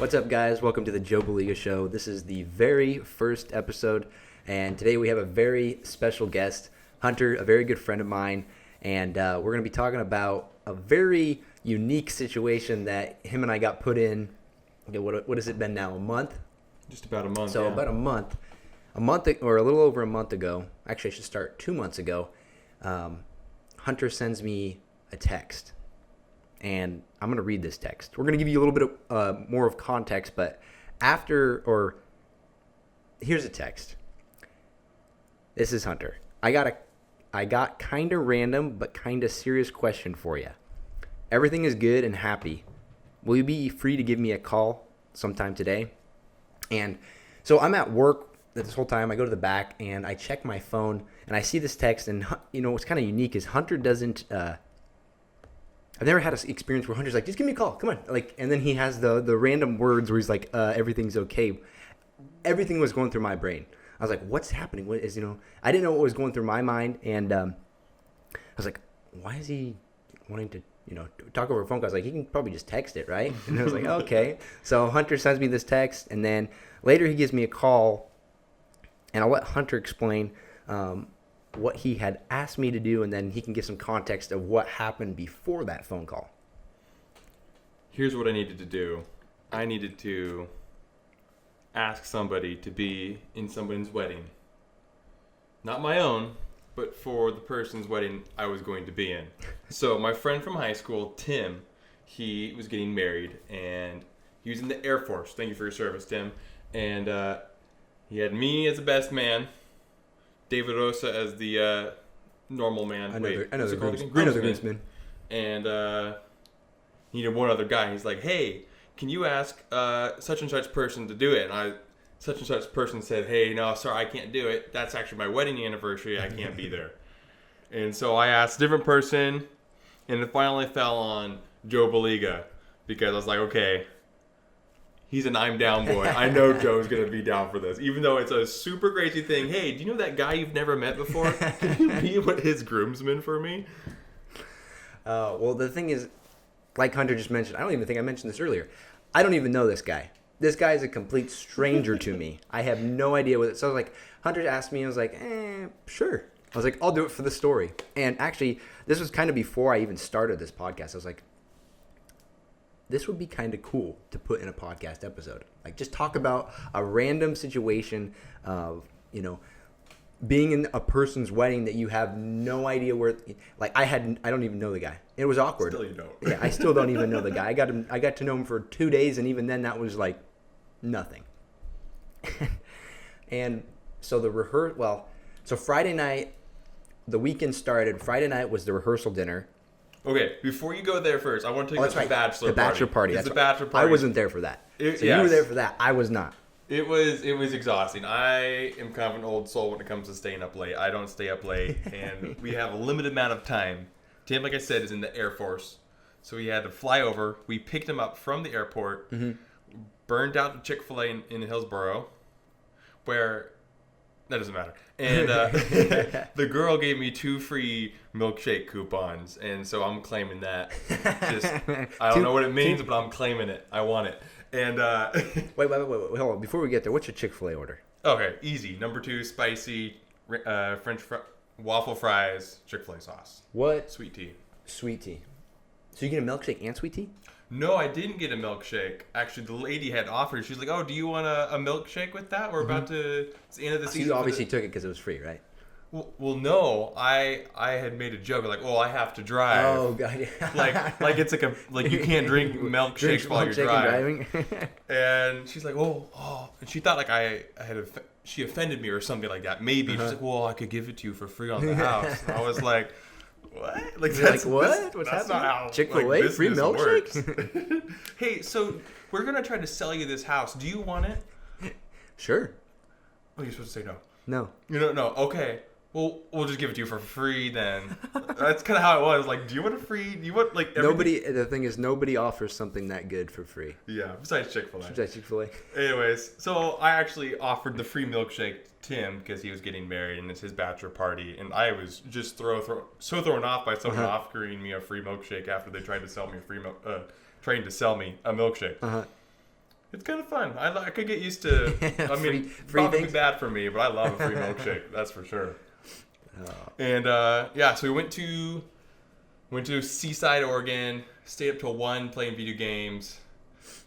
What's up, guys? Welcome to the Buliga show. This is the very first episode, and today we have a very special guest, Hunter, a very good friend of mine, and we're going to be talking about a very unique situation that him and I got put in. Okay, what has it been now? A month? Just about a month. So about a month or a little over a month ago. Actually, I should start 2 months ago. Hunter sends me a text. And I'm going to read this text. We're going to give you a little bit of more of context, but here's a text. This is Hunter. I got kind of random but kind of serious question for you. Everything is good and happy. Will you be free to give me a call sometime today? And so I'm at work this whole time. I go to the back and I check my phone and I see this text. And what's kind of unique is Hunter doesn't. I've never had an experience where Hunter's like, just give me a call, come on. And then he has the random words where he's like, everything's okay. Everything was going through my brain. I was like, what's happening? What is, I didn't know what was going through my mind. And I was like, why is he wanting to, talk over a phone call? I was like, he can probably just text it, right? And I was like, okay. So Hunter sends me this text, and then later he gives me a call, and I'll let Hunter explain what he had asked me to do, and then he can give some context of what happened before that phone call. Here's what I needed to do. I needed to ask somebody to be in someone's wedding. Not my own, but for the person's wedding I was going to be in. So my friend from high school, Tim, he was getting married, and he was in the Air Force. Thank you for your service, Tim. And he had me as the best man, David Rosa as the normal man. I know the groomsman. And he needed one other guy. He's like, hey, can you ask such and such person to do it? And such and such person said, hey, no, sorry, I can't do it. That's actually my wedding anniversary. I can't be there. And so I asked a different person, and it finally fell on Joe Buliga, because I was like, okay, he's an I'm down boy. I know Joe's going to be down for this. Even though it's a super crazy thing. Hey, do you know that guy you've never met before? Can you be his groomsman for me? Well, the thing is, like Hunter just mentioned, I don't even think I mentioned this earlier. I don't even know this guy. This guy is a complete stranger to me. I have no idea what it is. So I was like, Hunter asked me, I was like, sure. I was like, I'll do it for the story. And actually, this was kind of before I even started this podcast. I was like, this would be kind of cool to put in a podcast episode. Like, just talk about a random situation of, being in a person's wedding that you have no idea where. Like, I don't even know the guy. It was awkward. Still you don't. Yeah, I still don't even know the guy. I got to know him for 2 days, and even then that was like nothing. And so so Friday night, the weekend started. Friday night was the rehearsal dinner. Okay, before you go there first, I want to take the bachelor party. The bachelor party. The bachelor party. I wasn't there for that. You were there for that. I was not. It was exhausting. I am kind of an old soul when it comes to staying up late. I don't stay up late, and we have a limited amount of time. Tim, like I said, is in the Air Force, so we had to fly over. We picked him up from the airport, burned out the Chick-fil-A in Hillsboro, where that doesn't matter. And the girl gave me 2 free milkshake coupons, and so I'm claiming that. I don't know what it means, but I'm claiming it. I want it. And wait, hold on. Before we get there, what's your Chick-fil-A order? Okay, easy. Number 2, spicy waffle fries, Chick-fil-A sauce. What? Sweet tea. Sweet tea. So you get a milkshake and sweet tea? No, I didn't get a milkshake. Actually, the lady had offered. She's like, "Oh, do you want a milkshake with that? We're about to. It's the end of the season." So you obviously took it because it was free, right? Well, no. I had made a joke like, "Oh, I have to drive." Oh god. like it's like you can't drink milkshakes while you're driving. And she's like, "Oh," and she thought like she offended me or something like that. Maybe she's like, "Well, I could give it to you for free on the house." And I was like, what? Like, that's, like what? What's that's happening? Not how Chick-fil-A free milkshakes? Hey, so we're gonna try to sell you this house. Do you want it? Sure. Oh, you're supposed to say no. No. No. Okay. Well, we'll just give it to you for free then. That's kind of how it was. Like, do you want a free? Do you want like everything? The thing is, nobody offers something that good for free. Yeah, besides Chick-fil-A. Anyways, so I actually offered the free milkshake to Tim because he was getting married and it's his bachelor party, and I was just so thrown off by someone offering me a free milkshake after they tried to sell me a milkshake. It's kind of fun. I could get used to. I mean, free probably things? bad for me, but I love a free milkshake. That's for sure. And so we went to Seaside, Oregon. Stayed up till 1 playing video games,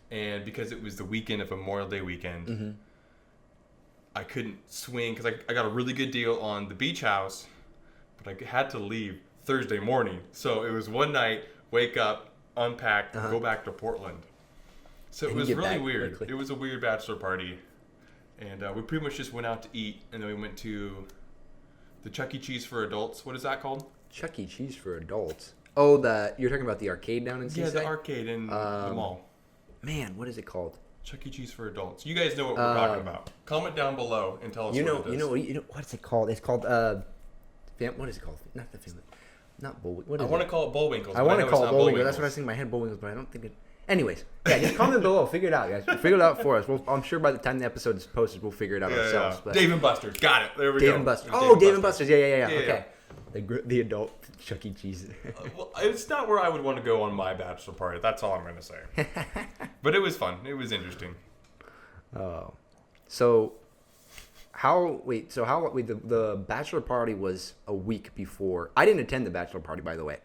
and because it was the weekend of Memorial Day weekend, I couldn't swing because I got a really good deal on the beach house, but I had to leave Thursday morning. So it was one night, wake up, unpack, go back to Portland. So it was really weird. Quickly. It was a weird bachelor party. And we pretty much just went out to eat, and then we went to the Chuck E. Cheese for adults. What is that called? Chuck E. Cheese for adults. Oh, you're talking about the arcade down in Seaside? Yeah, the arcade in the mall. Man, what is it called? Chuck E. Cheese for adults. You guys know what we're talking about. Comment down below and tell us what it is. You know what's it called? It's called what is it called? Not the family. Not Bullwinkle. I want to call it Bullwinkle. I want to call it Bullwinkle. That's what I was thinking in my head, Bullwinkle, but I don't think it. Anyways, yeah, just comment below. Figure it out, guys. Figure it out for us. I'm sure by the time the episode is posted, we'll figure it out ourselves. Yeah. But Dave and Buster's. Got it. There we go. Dave and Buster's. Oh, Dave and Buster's. Yeah. Okay. The adult Chuck E. Cheese. Well, it's not where I would want to go on my bachelor party. That's all I'm going to say. But it was fun. It was interesting. Oh. So the bachelor party was a week before. I didn't attend the bachelor party, by the way.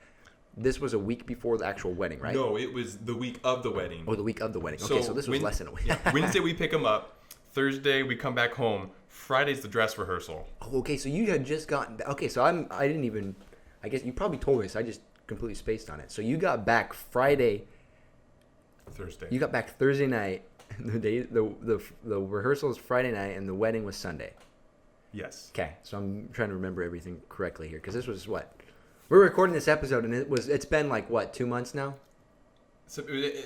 This was a week before the actual wedding, right? No, it was the week of the wedding. Oh, the week of the wedding. Okay, so this was less than a week. Wednesday we pick them up. Thursday we come back home. Friday's the dress rehearsal. Oh, okay, so you had just gotten... Okay, so I didn't even... I guess you probably told me this. I just completely spaced on it. So you got back Thursday. You got back Thursday night. The rehearsal is Friday night, and the wedding was Sunday. Yes. Okay, so I'm trying to remember everything correctly here, because this was what... We're recording this episode, and it's been like, what, 2 months now? So,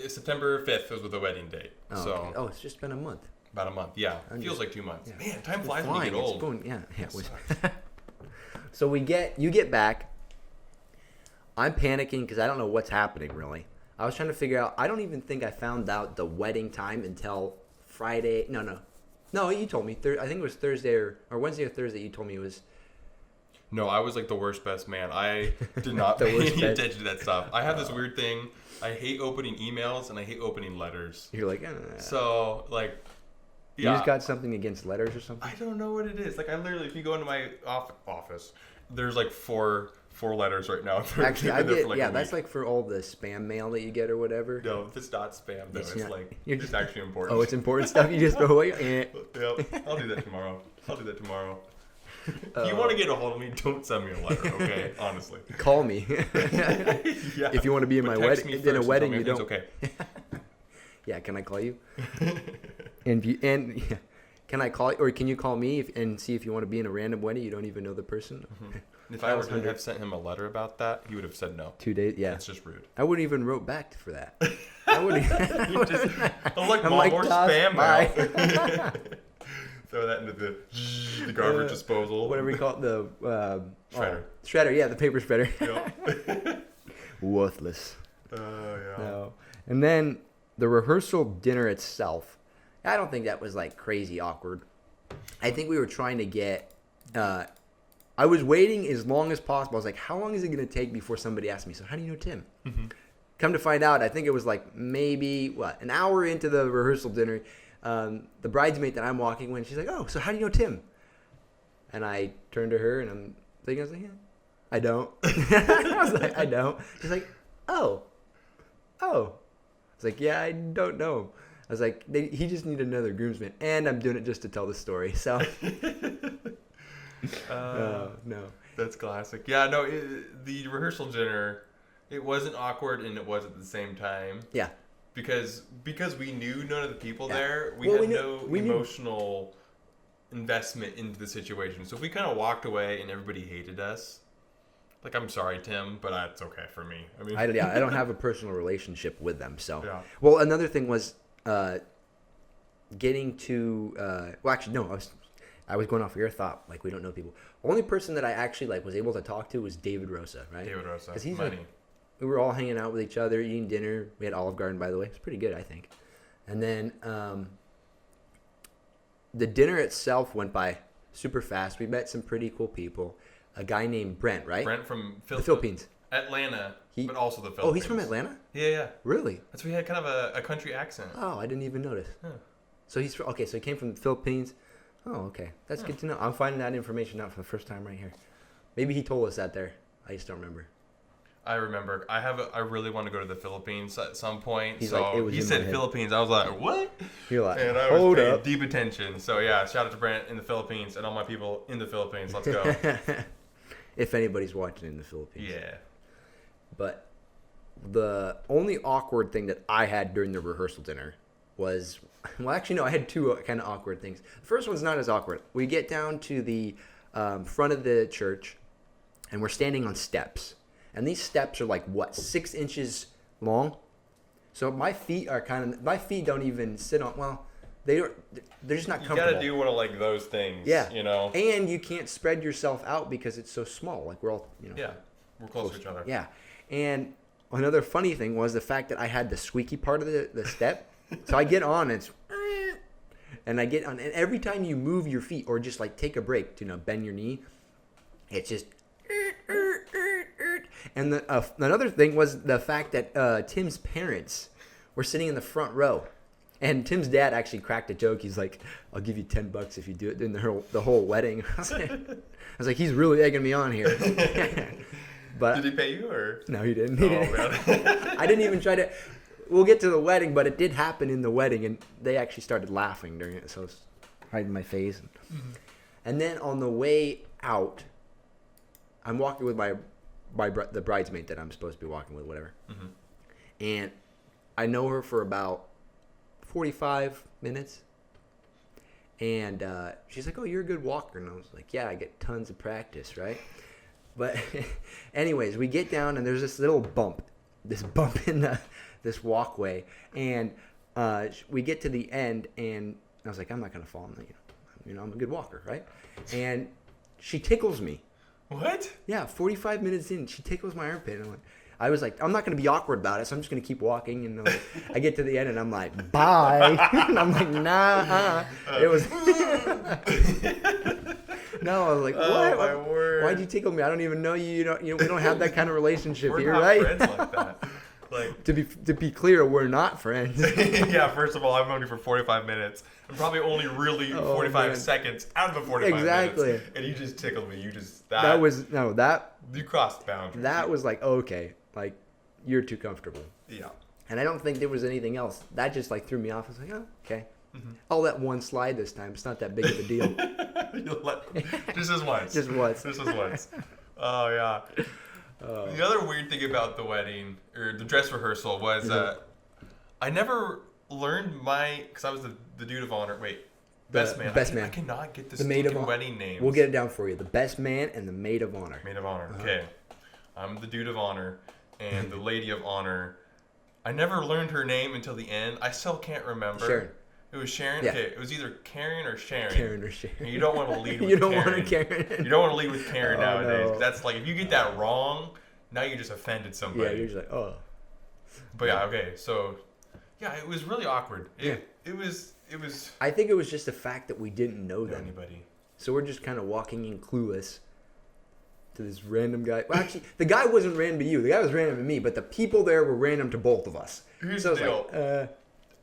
September 5th was the wedding date. Oh, so okay. Oh, it's just been a month. About a month, yeah. Feels like 2 months. Yeah. Man, time flies when you get old. So you get back. I'm panicking because I don't know what's happening, really. I was trying to figure out. I don't even think I found out the wedding time until Friday. No, you told me. I think it was Thursday or Wednesday or Thursday. You told me it was. No, I was like the worst best man. I did not pay any attention to that stuff. I have this weird thing. I hate opening emails and I hate opening letters. You're like, so like, yeah. You just got something against letters or something? I don't know what it is. Like I literally, if you go into my office, there's like four letters right now. Actually, I get that's like for all the spam mail that you get or whatever. No, if it's not spam though, it's actually important. Oh, it's important stuff you just throw away. Yep, I'll do that tomorrow. If you want to get a hold of me, don't send me a letter, okay? Honestly. Call me. Yeah. If you want to be in my wedding, in a wedding, you don't. Okay. Yeah, can I call you? Can I call you, or can you call me and see if you want to be in a random wedding? You don't even know the person. Mm-hmm. If I were to have sent him a letter about that, he would have said no. 2 days, yeah. That's just rude. I wouldn't even wrote back for that. I wouldn't. I'm like, Mom, more spam mail. Throw that into the garbage disposal. Whatever we call it, the shredder. Shredder, yeah, the paper shredder. Yep. Worthless. Yeah. No. And then the rehearsal dinner itself, I don't think that was like crazy awkward. I think we were trying to get. I was waiting as long as possible. I was like, how long is it going to take before somebody asked me, so how do you know Tim? Mm-hmm. Come to find out, I think it was like maybe, an hour into the rehearsal dinner, the bridesmaid that I'm walking with, she's like, oh, so how do you know Tim? And I turned to her, and I was like, yeah, I don't. I was like, I don't. She's like, oh. I was like, yeah, I don't know. I was like, he just needed another groomsman, and I'm doing it just to tell the story, so. No. That's classic. Yeah, no, the rehearsal dinner, it wasn't awkward and it was at the same time. Yeah. Because we knew none of the people there, we had no emotional investment into the situation. So if we kind of walked away and everybody hated us, like, I'm sorry, Tim, but that's okay for me. I mean, I don't have a personal relationship with them. So, yeah. Well, another thing was getting to. Well, actually, no. I was going off of your thought. Like, we don't know people. Only person that I actually was able to talk to was David Rosa, right? David Rosa. Because he's we were all hanging out with each other, eating dinner. We had Olive Garden, by the way. It's pretty good, I think. And then the dinner itself went by super fast. We met some pretty cool people. A guy named Brent, right? Brent from the Philippines. Atlanta, He- but also the Philippines. Oh, he's from Atlanta? Yeah. Really? That's why he had kind of a country accent. Oh, I didn't even notice. Huh. So so he came from the Philippines. Oh, okay. That's Huh. good to know. I'm finding that information out for the first time right here. Maybe he told us that there. I just don't remember. I remember. I really want to go to the Philippines at some point. He's so like, it was he in my said head. Philippines. I was like, what? You're like, And I was hold paying up. deep attention. So yeah, shout out to Brent in the Philippines and all my people in the Philippines. Let's go. If anybody's watching in the Philippines. Yeah. But the only awkward thing that I had during the rehearsal dinner was, well, actually, no, I had two kind of awkward things. The first one's not as awkward. We get down to the front of the church, and we're standing on steps. And these steps are like, what, 6 inches long? So my feet don't even sit on, well, they're just not You comfortable. gotta do one of like those things. Yeah. You know. And you can't spread yourself out because it's so small. Like we're all, Yeah. We're close to each other. Yeah. And another funny thing was the fact that I had the squeaky part of the step. So I get on and it's, and I get on, and every time you move your feet or just like take a break to, bend your knee, it's just, and another thing was the fact that Tim's parents were sitting in the front row. And Tim's dad actually cracked a joke. He's like, "I'll give you $10 if you do it during the whole wedding." I was like, "He's really egging me on here." But did he pay you or? no, he didn't. Oh man. I didn't even try to. We'll get to the wedding, but it did happen in the wedding, and they actually started laughing during it. So I was hiding my face. And then on the way out, I'm walking with the bridesmaid that I'm supposed to be walking with, whatever. Mm-hmm. And I know her for about 45 minutes. And she's like, "Oh, you're a good walker." And I was like, "Yeah, I get tons of practice, right?" But anyways, we get down, and there's this little bump in this walkway. And we get to the end, and I was like, "I'm not going to fall. I'm a good walker, right?" And she tickles me. What? Yeah, 45 minutes in, she tickles my armpit. And I was like, I'm not going to be awkward about it, so I'm just going to keep walking. And I get to the end, and I'm like, "Bye." And I'm like, "Nah." It was... No, I was like, "What? Oh, my word. Why'd you tickle me? I don't even know you. We don't have that kind of relationship We're here, not right?" friends like that. Like, To be clear, we're not friends. yeah, first of all, I've known you for 45 minutes. And probably only really 45 man. seconds out of the 45 Exactly. minutes. And you just tickled me. You just... That You crossed the boundary. that was like, okay, like you're too comfortable. Yeah. And I don't think there was anything else. That just like threw me off. I was like, "Oh, okay. Mm-hmm. I'll let one slide this time. It's not that big of a deal." Just as once. Just once. Just as once. Oh, yeah. The other weird thing about the wedding, or the dress rehearsal, was I never learned because I was the dude of honor. Wait. Best man. Best man. I cannot get the maid of stinking honor. wedding names. We'll get it down for you. The best man and the maid of honor. Maid of honor. Okay. I'm the dude of honor and the lady of honor. I never learned her name until the end. I still can't remember. Sharon. It was Sharon? Yeah. Okay. It was either Karen or Sharon. Karen or Sharon. And you don't want to lead with You don't Karen. want to Karen. You don't want to lead with Karen Oh, nowadays. no. That's like, if you get that wrong, now you just offended Yeah, somebody. you're just like, oh. But yeah, okay. So, yeah, it was really awkward. Yeah. It was I think it was just the fact that we didn't know them. anybody. So we're just kind of walking in clueless to this random guy. Well, actually, the guy wasn't random to you. The guy was random to me, but the people there were random to both of us. Here's So the I was deal.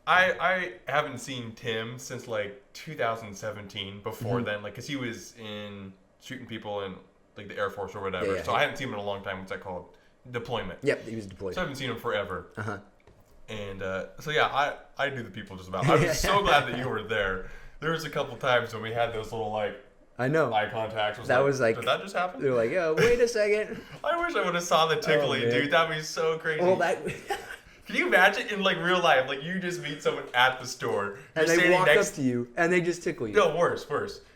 like, I haven't seen Tim since like 2017. Before Mm-hmm. then, like, cause he was in shooting people in like the Air Force or whatever. Yeah. So I hadn't seen him in a long time. What's that called? Deployment. Yep, he was deployed. So I haven't seen him forever. Uh-huh. And so yeah, I knew the people just about. I was so glad that you were there. There was a couple times when we had those little like I know. eye contacts. That was like- did that just happen? They were like, "Oh, wait a second." I wish I would have saw the tickling, man. dude. That'd be so crazy. Well, that... Can you imagine in like real life, like you just meet someone at the store, you're and they standing walk next up to you, and they just tickle you. No, worse.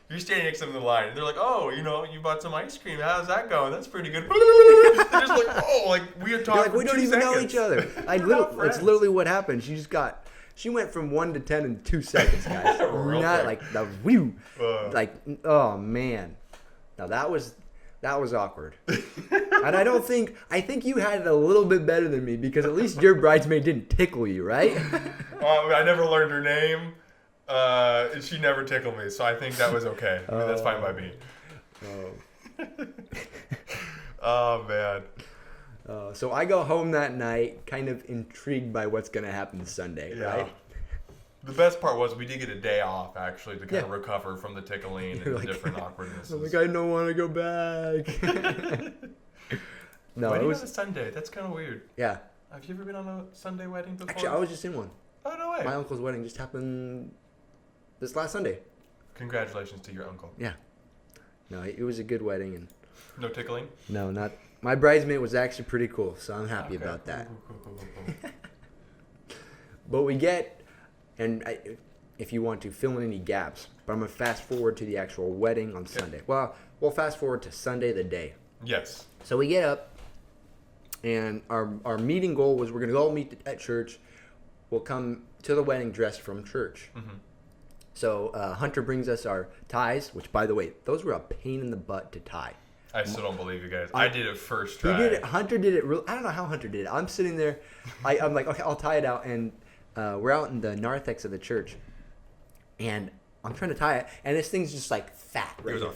You're standing next to them in the line, and they're like, "Oh, you bought some ice cream. How's that going? That's pretty good." They're just like, "Oh, like we are You're talking." like, we for don't 2 even know seconds. each other. We're not It's friends. literally what happened. She went from 1 to 10 in 2 seconds, guys. Real Not quick. like the whew. Uh. Oh man. Now that was awkward. And I think you had it a little bit better than me because at least your bridesmaid didn't tickle you, right? I never learned her name. And she never tickled me, so I think that was okay. I mean, that's fine by me. Oh. Oh man. So I go home that night, kind of intrigued by what's going to happen Sunday, right? The best part was we did get a day off, actually, to kind of Yeah. recover from the tickling and You're the like- different awkwardnesses. I'm like, I don't want to go back. No, Wedding it was, on a Sunday. That's kind of weird. yeah. Have you ever been on a Sunday wedding before? Actually, I was just in one. Oh, no way. My uncle's wedding just happened this last Sunday. Congratulations to your uncle. Yeah. No, it was a good wedding, and No tickling? no, not my bridesmaid was actually pretty cool, so I'm happy Okay. about that. Cool. But we get, and if you want to fill in any gaps, but I'm gonna fast forward to the actual wedding on Sunday. Well, we'll fast forward to Sunday the day. Yes. So we get up, and our meeting goal was we're gonna go meet at church. We'll come to the wedding dressed from church. Mm-hmm. So Hunter brings us our ties, which, by the way, those were a pain in the butt to tie. I still don't believe you guys. I did it first try. He did it. Hunter did it. I don't know how Hunter did it. I'm sitting there. I'm like, okay, I'll tie it out, and we're out in the narthex of the church, and I'm trying to tie it, and this thing's just like fat. Right It was here. a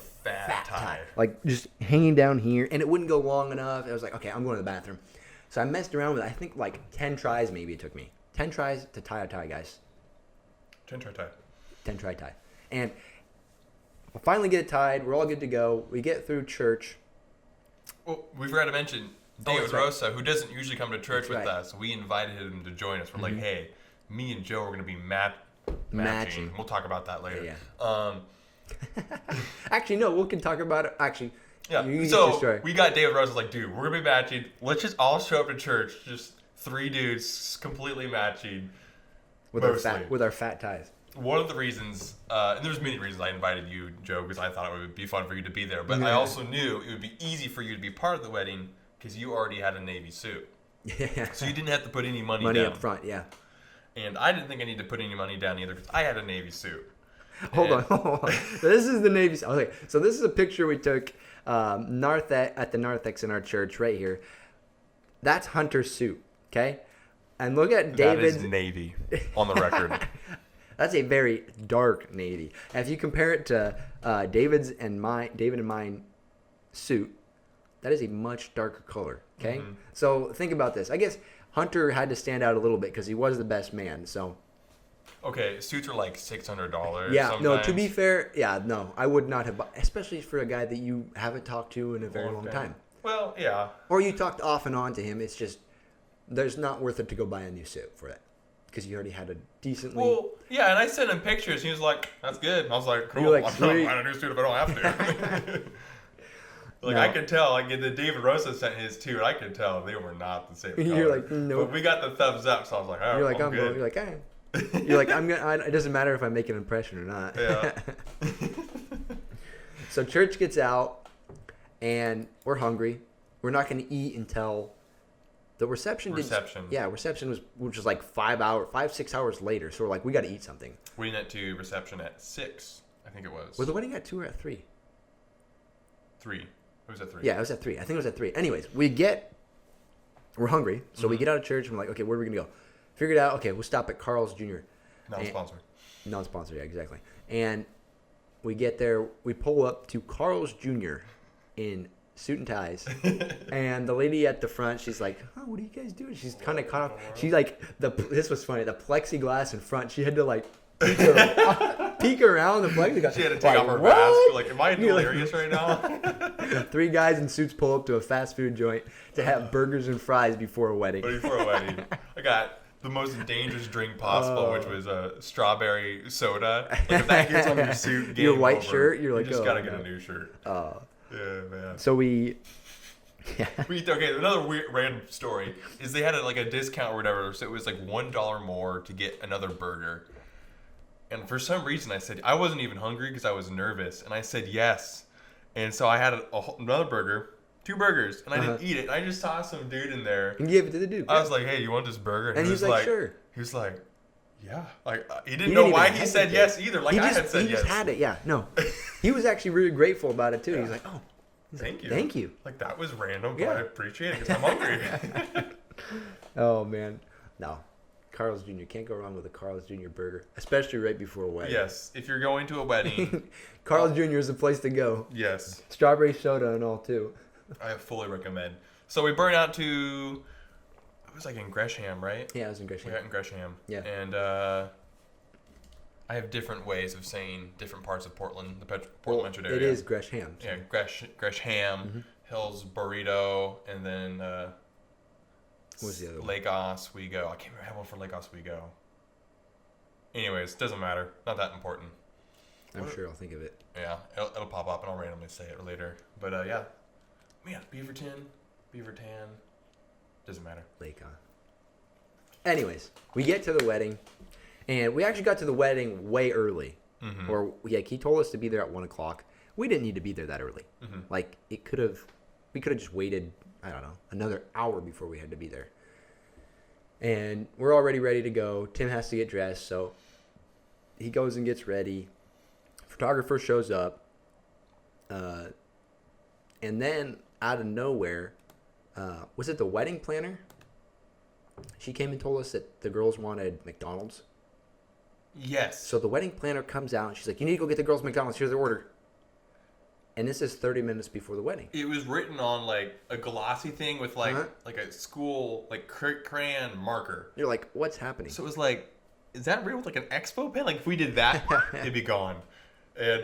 fat tie. Like just hanging down here, and it wouldn't go long enough. I was like, okay, I'm going to the bathroom. So I messed around with it. I think like 10 tries maybe it took me. 10 tries to tie a tie, guys. 10 try tie. 10 try tie. And we'll finally get it tied. We're all good to go. We get through church. Well, we forgot to mention David that's right. Rosa, who doesn't usually come to church That's with right. us. We invited him to join us. We're like, hey, me and Joe are going to be matching. Matching. We'll talk about that later. Yeah. Actually, no, we can talk about it. Actually, Yeah. you get your story. So we got David Rosa like, dude, we're going to be matching. Let's just all show up to church. Just 3 dudes completely matching. with our fat ties. One of the reasons, and there's many reasons I invited you, Joe, because I thought it would be fun for you to be there. But I Yeah. also knew it would be easy for you to be part of the wedding because you already had a Navy suit. Yeah. So you didn't have to put any money Money down. up front, yeah. And I didn't think I needed to put any money down either because I had a Navy suit. Hold on. This is the Navy. Okay, so this is a picture we took at the narthex in our church right here. That's Hunter's suit, okay? And look at David's. That is Navy on the record. That's a very dark navy. And if you compare it to David and mine suit, that is a much darker color. Okay, So think about this. I guess Hunter had to stand out a little bit because he was the best man. So Okay, suits are like $600. yeah, no. To sometimes. be fair, yeah, no, I would not have, especially for a guy that you haven't talked to in a very long time, Well, yeah. or you talked off and on to him. It's just there's not worth it to go buy a new suit for that because you already had a decently. Well, yeah, and I sent him pictures. He was like, "That's good." And I was like, "Cool. You're like, I'm not "Sweet." buying a new suit if I don't have to." Like No. I could tell. Like the David Rosa sent his too, and I could tell they were not the same. You're color. like, "Nope." But we got the thumbs up, so I was like, "Oh, You're like, I'm good." You're like, hey. You're like, I'm gonna. It doesn't matter if I make an impression or not. Yeah. So church gets out, and we're hungry. We're not going to eat until the reception. Reception. Reception which was like 5-6 hours later. So we're like, we got to eat something. We went to reception at 6, I think it was. Was the wedding at 2 or at 3? 3. It was at 3. Yeah, it was at 3. I think it was at 3. Anyways, we're hungry, so we get out of church. And we're like, okay, where are we gonna go? Figured out. Okay, we'll stop at Carl's Jr. Non-sponsored. Non-sponsored, yeah, exactly. And we get there. We pull up to Carl's Jr. in suit and ties, and the lady at the front, she's like, "Oh, what are you guys doing?" She's kind of caught off. She's like, this was funny. The plexiglass in front. She had to like peek around the plexiglass. She had to take Like, off her what? mask. Like, am I You're like- delirious right now? 3 guys in suits pull up to a fast food joint to have burgers and fries before a wedding. But before a wedding, I got the most dangerous drink possible, which was a strawberry soda. Like if that gets on your suit, Your game white over. shirt, you're like, you just oh, gotta get no. a new shirt. Uh, Yeah, man. so we, yeah. Okay, another weird random story is they had like a discount or whatever, so it was like $1 more to get another burger. And for some reason, I said I wasn't even hungry because I was nervous, and I said yes. And so I had another burger, 2 burgers, and I didn't eat it. I just saw some dude in there. And gave it to the dude. I was like, "Hey, you want this burger?" And he he's like, "Sure." He was like, "Yeah." Like he He didn't know didn't why even he said hesitate. yes either. Like he I just, had said he just yes. had it, yeah. No. He was actually really grateful about it, too. He's like, oh. Thank you. Thank you. Like that was random, but Yeah. I appreciate it because I'm hungry. Oh, man. No. Carl's Jr. Can't go wrong with a Carl's Jr. burger, especially right before a wedding. Yes, if you're going to a wedding, Carl's Jr. is the place to go. yes, Strawberry soda and all, too. I fully recommend. So we burned out to, it was like in Gresham, right? Yeah, I was in Gresham. We got in Gresham. Yeah. And I have different ways of saying different parts of Portland, the Portland metro area. It is Gresham. So. Yeah, Gresham, Hills Burrito, and then What was the other one? Lake Oswego. I can't remember. I have one for Lake Oswego. Anyways, doesn't matter. Not that important. I'm sure I'll think of it. Yeah, it'll pop up and I'll randomly say it later. But yeah, man, Beaverton, doesn't matter. Lake on. Anyways, we get to the wedding, and we actually got to the wedding way early. Or he told us to be there at 1 o'clock. We didn't need to be there that early. Like we could have just waited. I don't know, another hour before we had to be there. And we're already ready to go. Tim has to get dressed, so he goes and gets ready. Photographer shows up, and then out of nowhere, was it the wedding planner? She came and told us that the girls wanted McDonald's. Yes. So the wedding planner comes out and she's like, "You need to go get the girls McDonald's. Here's their order." And this is 30 minutes before the wedding. It was written on like a glossy thing with like a school like crayon marker. You're like, "What's happening?" So it was like, is that real with like an expo pen? Like if we did that, it'd be gone. And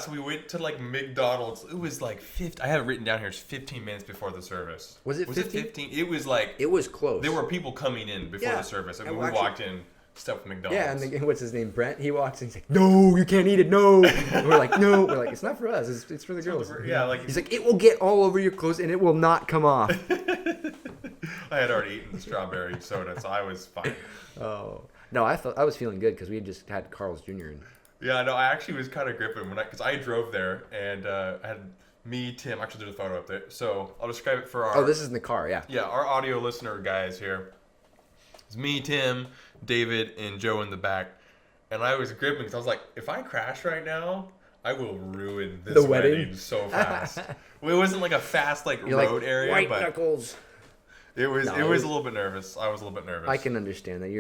so we went to like McDonald's. It was like 50. I have it written down here. It's 15 minutes before the service. Was it 15? It was like. It was close. There were people coming in before the service, and when we walked in, stuff with McDonald's. Yeah, and what's his name? Brent. He walks in. He's like, "No, you can't eat it. No." And we're like, "No." We're like, "It's not for us. It's for the girls." Yeah, like he's like, "It will get all over your clothes and it will not come off." I had already eaten the strawberry soda, so I was fine. Oh no, I was feeling good because we had just had Carl's Jr. in. Yeah, no, I actually was kind of gripping because I drove there and I had me, Tim. Actually, there's a photo up there, so I'll describe it for our. Oh, this is in the car, yeah. Yeah, our audio listener guys here. It's me, Tim, David, and Joe in the back, and I was gripping because I was like, if I crash right now, I will ruin this wedding so fast. Well, it wasn't like a fast road area, white but knuckles. It was a little bit nervous. I was a little bit nervous. I can understand that.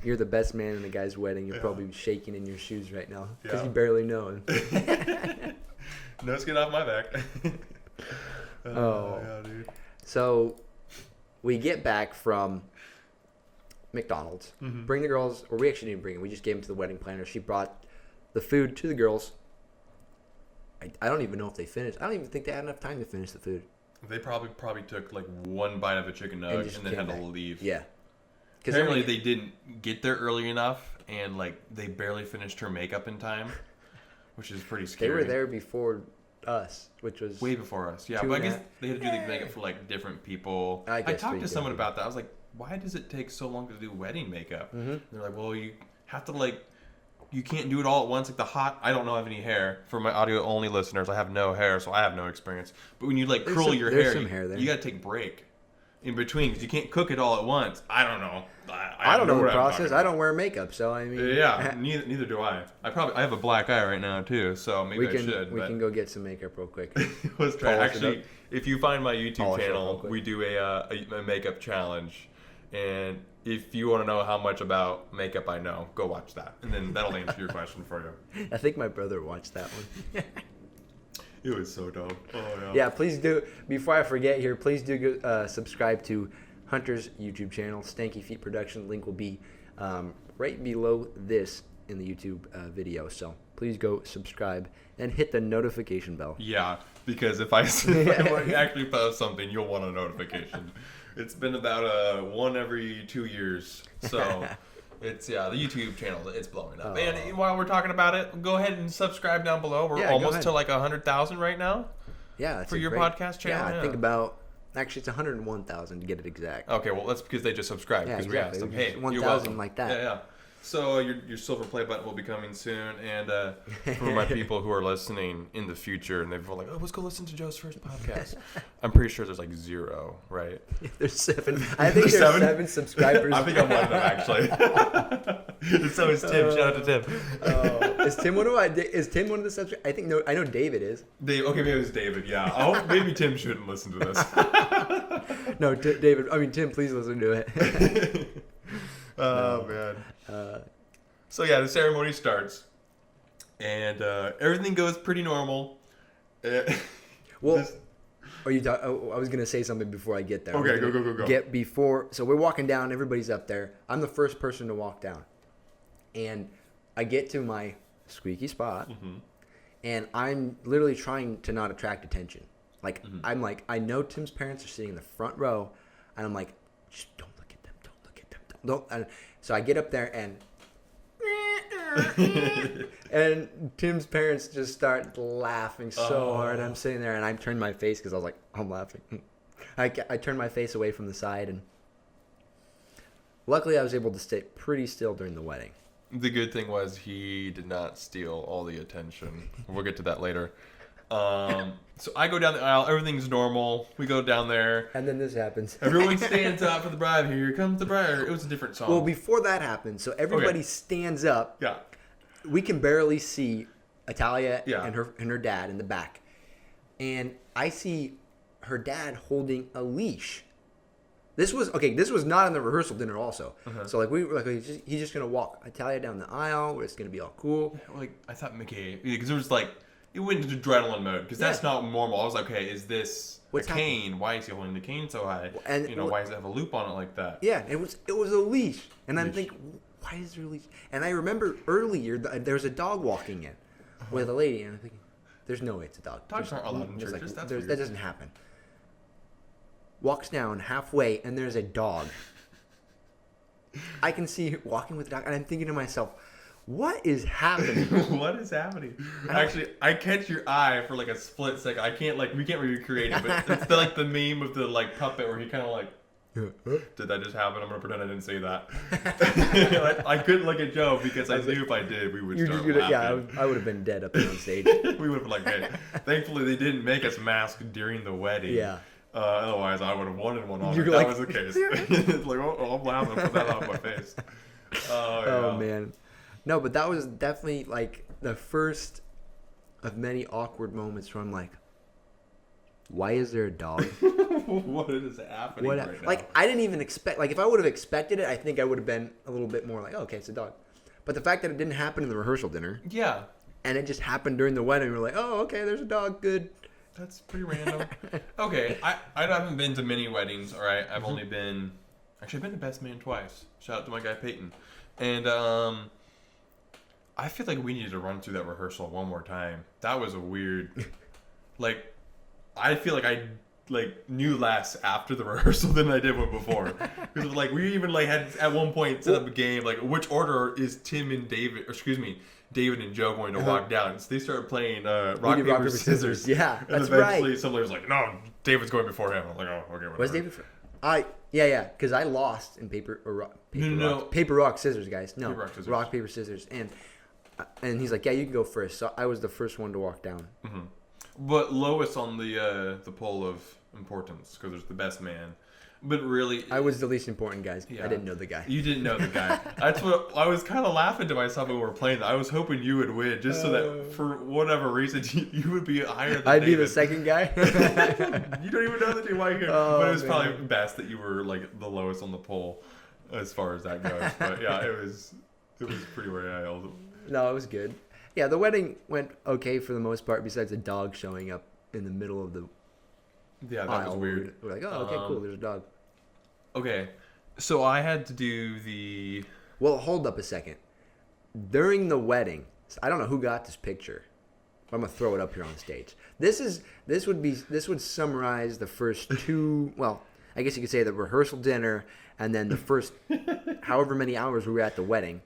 You're the best man in the guy's wedding. You're probably shaking in your shoes right now because you barely know him. No skin off my back. Yeah, dude. So we get back from McDonald's, bring the girls, or we actually didn't bring it. We just gave them to the wedding planner. She brought the food to the girls. I don't even know if they finished. I don't even think they had enough time to finish the food. They probably took like one bite of a chicken nugget and then had to leave. Yeah. Apparently they didn't get there early enough, and like they barely finished her makeup in time, which is pretty scary. They were there before us, which was way before us. Yeah, but I guess they had to do the makeup for like different people. I talked to someone about that. I was like, why does it take so long to do wedding makeup? And they're like, well, you have to you can't do it all at once. Like I don't have any hair. For my audio only listeners, I have no hair, so I have no experience. But when you curl your hair, you got to take a break in between because you can't cook it all at once. I don't know. I don't know the process. I don't wear makeup, so I mean. Yeah, neither do I. I have a black eye right now too, so maybe I should. We can go get some makeup real quick. Let's try. Actually, if you find my YouTube channel, we do a makeup challenge, and if you want to know how much about makeup I know, go watch that, and then that'll answer your question for you. I think my brother watched that one. It was so dope. Oh yeah. Yeah, please do. Before I forget here, please do subscribe to Hunter's YouTube channel, Stanky Feet Production. Link will be right below this in the YouTube video. So please go subscribe and hit the notification bell. Yeah, because if I actually post something, you'll want a notification. It's been about one every 2 years. So it's the YouTube channel, it's blowing up. And while we're talking about it, go ahead and subscribe down below. We're almost to like 100,000 right now. Yeah, for your podcast channel. Yeah, I think about. Actually, it's 101,000 to get it exact. Okay, well, that's because they just subscribed. Because we asked them, hey, 1,000 like that. Yeah. So your silver play button will be coming soon. And for my people who are listening in the future, and they're like, oh, let's go listen to Joe's first podcast. I'm pretty sure there's like 0, right? There's 7. I think there's 7 subscribers. I think I'm one of them, actually. So is Tim. Shout out to Tim. Is Tim one of the subscribers? I know David is. Okay, maybe it was David, yeah. Oh, maybe Tim shouldn't listen to this. No, Tim, please listen to it. Oh, man. So, yeah, the ceremony starts, and everything goes pretty normal. Well, I was gonna say something before I get there. Okay, go. Get before. So we're walking down. Everybody's up there. I'm the first person to walk down, and I get to my squeaky spot, and I'm literally trying to not attract attention. Like I'm like, I know Tim's parents are sitting in the front row, and I'm like, just don't look at them. Don't look at them. Don't. And so I get up there and. And Tim's parents just start laughing so hard. I'm sitting there and I turned my face because I was like, I'm laughing. I turned my face away from the side, and luckily I was able to stay pretty still during the wedding. The good thing was he did not steal all the attention. We'll get to that later. So I go down the aisle. Everything's normal. We go down there. And then this happens. Everyone stands up for the bride. Here comes the bride. It was a different song. Well, before that happens, so everybody stands up. Yeah. We can barely see Italia Yeah. and her dad in the back. And I see her dad holding a leash. This was not in the rehearsal dinner also. So like we were like, he's just gonna walk Italia down the aisle. It's gonna be all cool. Like I thought Mickey, because it was like it went into adrenaline mode because that's not normal. I was like, okay, is this a cane? Why is he holding the cane so high? And why does it have a loop on it like that? Yeah, it was a leash, and I'm thinking, why is there a leash? And I remember earlier there was a dog walking in with a lady, and I'm thinking, there's no way it's a dog. Dogs aren't allowed in churches. That's weird. That doesn't happen. Walks down halfway, and there's a dog. I can see her walking with the dog, and I'm thinking to myself, what is happening? What is happening? Actually, I catch your eye for like a split second. We can't recreate it, but it's like the meme of the like puppet where he kind of like, did that just happen? I'm gonna pretend I didn't say that. I couldn't look at Joe because I knew if I did, we would start laughing. Yeah, I would have been dead up there on stage. We would have been like, hey. Thankfully, they didn't make us mask during the wedding. Yeah. Otherwise, I would have wanted one on. If that was the case. It's like, I'm laughing. Put that on my face. Oh man. No, but that was definitely like the first of many awkward moments where I'm like, why is there a dog? What is happening right now? Like, I didn't even expect, like, if I would have expected it, I think I would have been a little bit more like, oh, okay, it's a dog. But the fact that it didn't happen in the rehearsal dinner. Yeah. And it just happened during the wedding, we're like, oh, okay, there's a dog, good. That's pretty random. Okay, I haven't been to many weddings, all right? I've only been, actually, I've been to Best Man twice. Shout out to my guy Peyton. And, I feel like we needed to run through that rehearsal one more time. That was a weird, like, I feel like I knew less after the rehearsal than I did one before. Because like we even like had at one point set up a game like which order is Tim and David and Joe going to walk down. So they started playing rock paper scissors. Yeah, and that's eventually right. somebody was like, no, David's going before him. I'm like, oh, okay, whatever. Was David? Yeah, because I lost in paper rock scissors, guys. No, paper, rock, scissors. Rock paper scissors, and he's like, yeah, you can go first. So I was the first one to walk down. Mm-hmm. But lowest on the poll of importance because there's the best man. But really, I was the least important, guys. Yeah. I didn't know the guy. You didn't know the guy. That's what I was kind of laughing to myself when we were playing that. I was hoping you would win, just so that for whatever reason you would be higher than I'd David. be the second guy. You don't even know the why you're here. But it was probably best that you were like the lowest on the poll as far as that goes. But yeah, it was pretty wild. No, it was good. Yeah, the wedding went okay for the most part, besides a dog showing up in the middle of the that aisle. was weird. We're like, oh, okay, cool, there's a dog. Okay, so I had to do the... Well, hold up a second. During the wedding, I don't know who got this picture, but I'm going to throw it up here on stage. This would summarize the first two, well, I guess you could say the rehearsal dinner, and then the first however many hours we were at the wedding.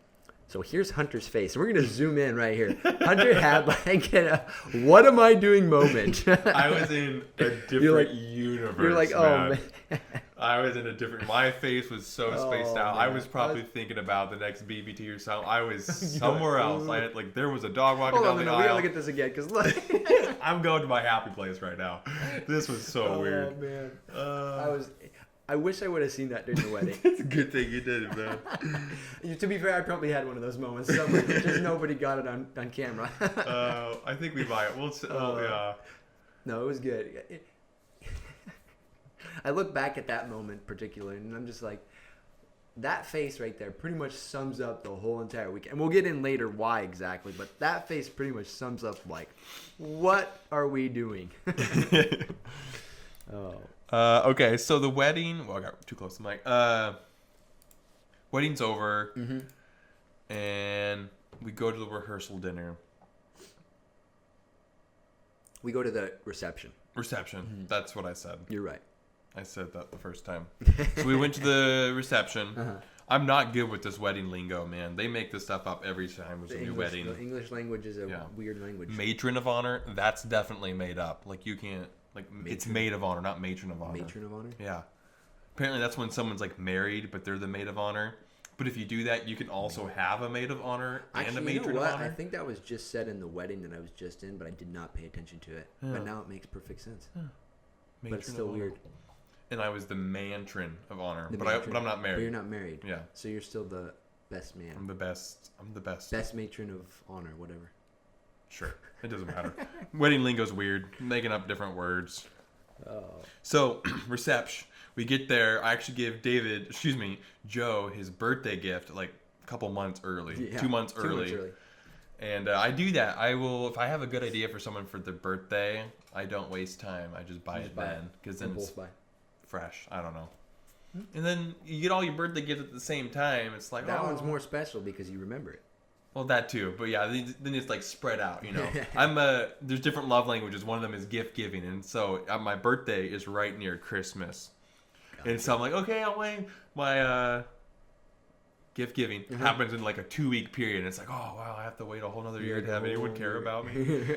So here's Hunter's face. And we're going to zoom in right here. Hunter had like a what am I doing moment. I was in a different universe. You're like, oh, man. I was in a different... My face was so spaced out. Man. I was probably thinking about the next BBT or something. I was somewhere else. I had, there was a dog walking down the aisle. We got to look at this again because look. I'm going to my happy place right now. This was so weird. Oh, man. I wish I would have seen that during the wedding. It's a good thing you did it, man. To be fair, I probably had one of those moments. Somewhere, just nobody got it on camera. I think we might. Yeah. No, it was good. I look back at that moment particularly, and I'm just like, that face right there pretty much sums up the whole entire weekend. And we'll get in later why exactly, but that face pretty much sums up, like, what are we doing? Oh. Okay, so the wedding. Well, I got too close to the mic. Wedding's over, and we go to the rehearsal dinner. We go to the reception. Reception. That's what I said. You're right. I said that the first time. So we went to the reception. I'm not good with this wedding lingo, man. They make this stuff up every time there's a new wedding. The English language is a weird language. Matron of honor, that's definitely made up. Like, you can't, like, it's maid of honor, not matron of honor. Matron of honor? Yeah. Apparently that's when someone's, like, married, but they're the maid of honor. But if you do that, you can also have a maid of honor and a matron of honor. I think that was just said in the wedding that I was just in, but I did not pay attention to it. Yeah. But now it makes perfect sense. Yeah. But it's still weird. And I was the matron of honor, but I'm not married. But you're not married. Yeah. So you're still the best man. I'm the best. Best matron of honor, whatever. Sure. It doesn't matter. Wedding lingo's weird. Making up different words. Oh. So, reception. We get there. I actually give Joe, his birthday gift like a couple months early. Yeah, 2 months early. And I do that. I will, if I have a good idea for someone for their birthday, I don't waste time. I just buy it then. Because then it's fresh. I don't know. And then you get all your birthday gifts at the same time. It's like, that one's more special because you remember it. Well, that too. But yeah, then it's like spread out, you know. There's different love languages. One of them is gift giving. And so my birthday is right near Christmas. Gotcha. And so I'm like, okay, my gift giving happens in like a 2-week period. And it's like, oh, wow, I have to wait a whole nother year to have anyone care about me.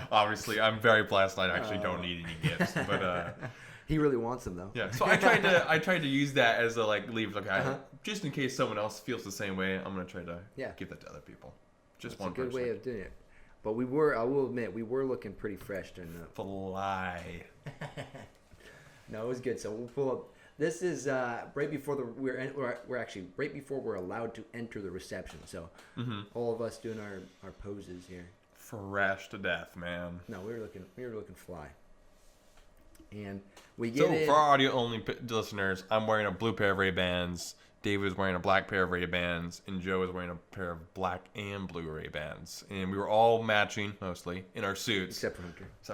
Obviously, I'm very blessed. I actually don't need any gifts. But he really wants them, though. Yeah, so I tried to use that as a leave. Okay, just in case someone else feels the same way, I'm gonna try to give that to other people. Just one person. That's a good way of doing it. But I will admit, we were looking pretty fresh during the fly. No, it was good. So we'll pull up. This is right before we're actually right before we're allowed to enter the reception. So all of us doing our poses here. Fresh to death, man. No, we were looking fly. And we get in. For our audio only listeners, I'm wearing a blue pair of Ray-Bans. David was wearing a black pair of Ray-Bans, and Joe was wearing a pair of black and blue Ray-Bans. And we were all matching, mostly, in our suits. Except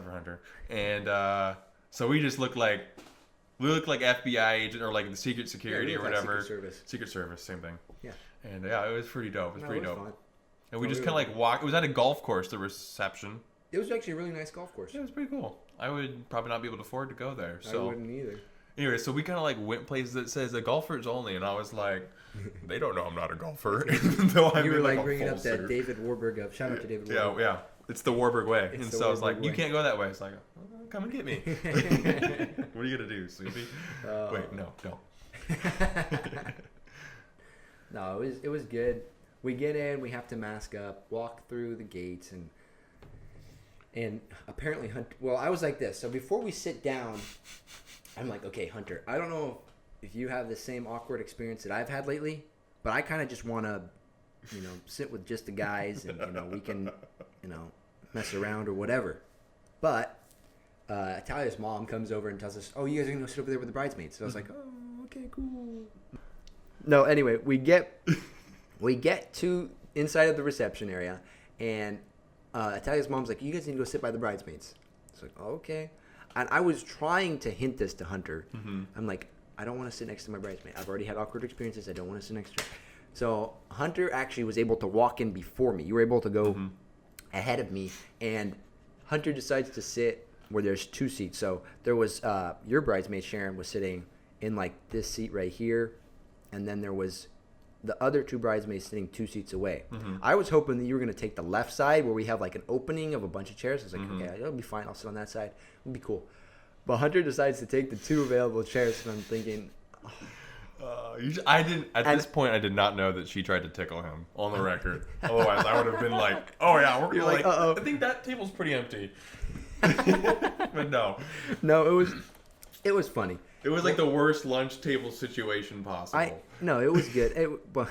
for Hunter. And so we just looked like FBI agent or like the secret security or whatever. Like Secret Service, same thing. Yeah. And it was pretty dope. It was pretty dope. Fun. And we just kind of like walked. It was at a golf course, the reception. It was actually a really nice golf course. Yeah, it was pretty cool. I would probably not be able to afford to go there. So. I wouldn't either. Anyway, so we kind of like went places that says a golfers only, and I was like, they don't know I'm not a golfer. You were like bringing up that David Warburg of shout out to David Warburg. Yeah, it's the Warburg way. And so I was like, you can't go that way. It's like, well, come and get me. What are you gonna do, Sleepy? Wait, no, don't. No, it was good. We get in, we have to mask up, walk through the gates, and apparently Hunter. Well, I was like this. So before we sit down, I'm like, okay, Hunter. I don't know if you have the same awkward experience that I've had lately, but I kind of just want to, sit with just the guys, and we can, mess around or whatever. But Talia's mom comes over and tells us, "Oh, you guys are gonna sit over there with the bridesmaids." So I was like, "Oh, okay, cool." No, anyway, we get to inside of the reception area, and Talia's mom's like, "You guys need to go sit by the bridesmaids." It's like, oh, okay. And I was trying to hint this to Hunter. I'm like, I don't want to sit next to my bridesmaid. I've already had awkward experiences. I don't want to sit next to her. So Hunter actually was able to walk in before me. You were able to go ahead of me, and Hunter decides to sit where there's 2 seats. So there was your bridesmaid Sharon was sitting in like this seat right here, and then there was the other 2 bridesmaids sitting 2 seats away. I was hoping that you were going to take the left side where we have like an opening of a bunch of chairs. I was like, okay, it'll be fine. I'll sit on that side. It'll be cool. But Hunter decides to take the 2 available chairs, and I'm thinking, this point, I did not know that she tried to tickle him on the record. Otherwise, I would have been like, oh yeah, we're like, I think that table's pretty empty. But no, it was funny. It was like the worst lunch table situation possible. It was good. But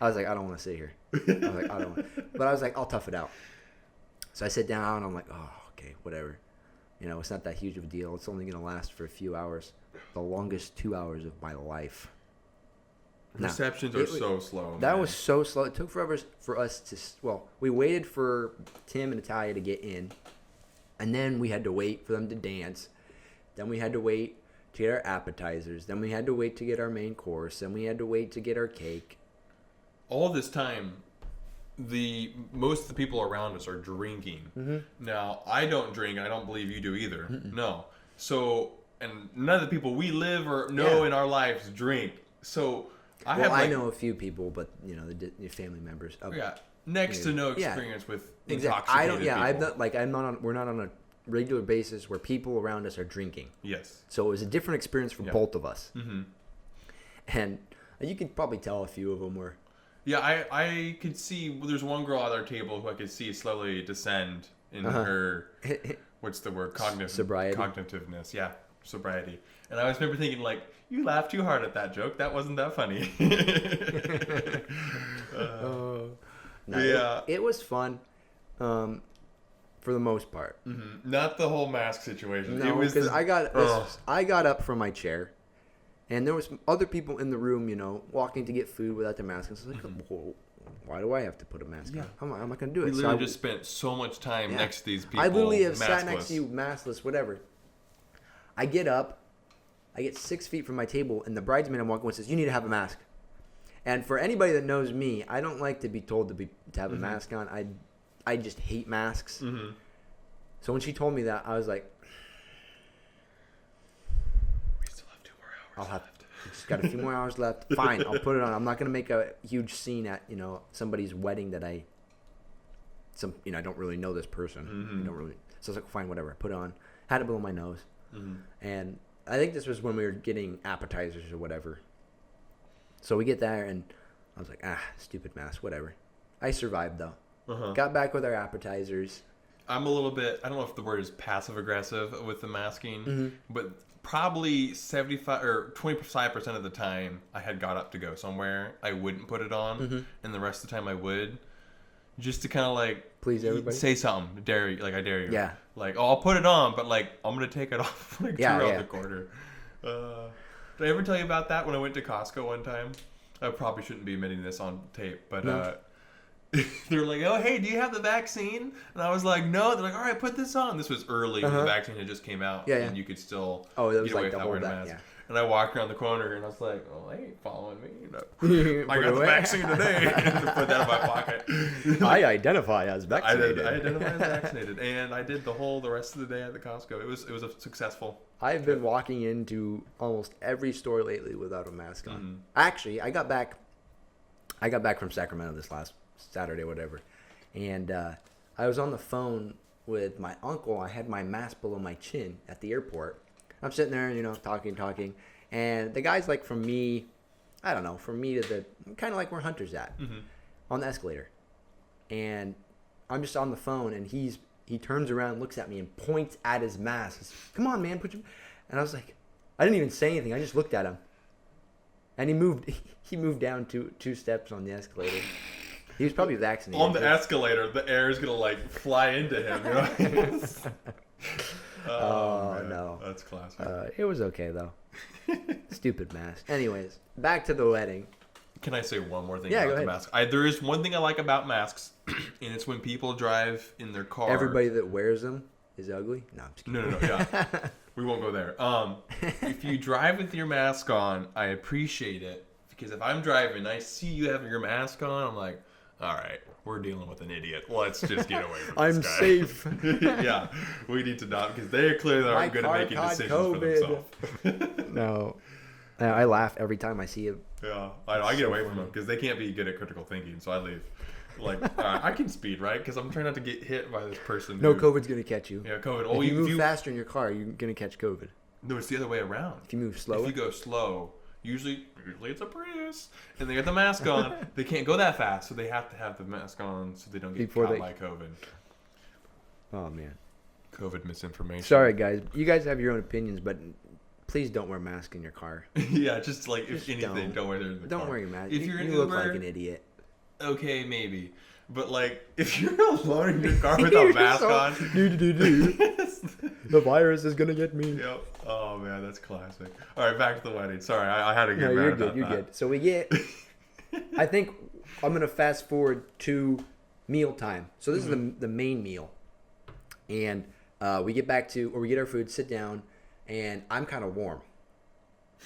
I was like, I don't want to sit here. I was like, I don't want. But I was like, I'll tough it out. So I sit down. I'm like, oh, okay, whatever. It's not that huge of a deal. It's only going to last for a few hours. The longest 2 hours of my life. Receptions are so slow. That was so slow. It took forever for us to. Well, we waited for Tim and Natalia to get in, and then we had to wait for them to dance. Then we had to wait to get our appetizers. Then we had to wait to get our main course. Then we had to wait to get our cake. All this time, most of the people around us are drinking. Mm-hmm. Now, I don't drink, and I don't believe you do either. Mm-mm. No. So, and none of the people we live or know in our lives drink. So, I know a few people, but your family members. Next to no experience with exactly. intoxicated people. We're not on a regular basis where people around us are drinking. Yes. So it was a different experience for both of us. Mm-hmm. And you can probably tell a few of them were. Yeah, I could see. Well, there's one girl at our table who I could see slowly descend in her. What's the word? Sobriety. Cognitiveness. Yeah, sobriety. And I always remember thinking, like, you laughed too hard at that joke. That wasn't that funny. It was fun, for the most part. Mm-hmm. Not the whole mask situation. No, because I got up from my chair. And there was other people in the room, walking to get food without their mask. And so I was like, whoa, why do I have to put a mask on? I'm not going to do it. We literally just spent so much time next to these people. I literally have sat next to you, maskless, whatever. I get up, I get 6 feet from my table, and the bridesmaid I'm walking with says, you need to have a mask. And for anybody that knows me, I don't like to be told to have a mask on. I just hate masks. Mm-hmm. So when she told me that, I was like, just got a few more hours left. Fine, I'll put it on. I'm not gonna make a huge scene at somebody's wedding that I don't really know this person. Mm-hmm. So I was like, fine, whatever. I put it on. Had it below my nose, and I think this was when we were getting appetizers or whatever. So we get there, and I was like, stupid mask, whatever. I survived though. Got back with our appetizers. I'm a little bit. I don't know if the word is passive aggressive with the masking, but probably 75 or 25% of the time I had got up to go somewhere, I wouldn't put it on, and the rest of the time I would, just to kind of like please everybody, say something, I dare you. Yeah. Like, I'll put it on, but like I'm gonna take it off like throughout the quarter. Did I ever tell you about that when I went to Costco one time? I probably shouldn't be admitting this on tape, but they're like, oh, hey, do you have the vaccine? And I was like, no. They're like, all right, put this on. This was early when the vaccine had just came out, and you could still that was get away like without wearing a mask. Yeah. And I walked around the corner, and I was like, oh, they ain't following me. I got the vaccine today. Put that in my pocket. I identify as vaccinated. I identify as vaccinated, and I did the rest of the day at the Costco. It was a successful. I've been walking into almost every store lately without a mask on. Actually, I got back from Sacramento this last Saturday, whatever, and I was on the phone with my uncle. I had my mask below my chin at the airport. I'm sitting there, talking, and the guy's like, from me to the kind of like where Hunter's at, on the escalator, and I'm just on the phone, and he turns around, looks at me, and points at his mask. Says, come on, man, and I was like, I didn't even say anything. I just looked at him, and he moved down two steps on the escalator. He was probably vaccinated. On the escalator, the air is gonna like fly into him. Oh no, that's classic. It was okay though. Stupid mask. Anyways, back to the wedding. Can I say one more thing about the mask? There is one thing I like about masks, and it's when people drive in their car. Everybody that wears them is ugly? No, I'm just kidding. No, yeah. We won't go there. If you drive with your mask on, I appreciate it. Because if I'm driving, I see you having your mask on, I'm like, all right, we're dealing with an idiot. Let's just get away from this guy. I'm safe. Yeah, we need to not, because they clearly aren't good at making decisions for themselves. No. I laugh every time I see him. Yeah, I get away from them because they can't be good at critical thinking, so I leave. Like, I can speed, right? Because I'm trying not to get hit by this person. No, COVID's going to catch you. Yeah, COVID. If you move faster in your car, you're going to catch COVID. No, it's the other way around. If you move slower? If you go slow, usually it's a Prius, and they got the mask on. They can't go that fast, so they have to have the mask on so they don't get caught by COVID. Oh, man. COVID misinformation. Sorry, guys. You guys have your own opinions, but please don't wear a mask in your car. Yeah, just like, if anything, don't wear it in the car. Don't wear your mask. If you're an you Uber, look like an idiot. Okay, maybe. But, like, if you're alone in your car without a mask on. The virus is going to get me. Yep. Oh, man, that's classic. All right, back to the wedding. Sorry, I had to get mad about that. You're good. So we get, I think I'm going to fast forward to meal time. So this is the main meal. And we get our food, sit down. and I'm kind of warm.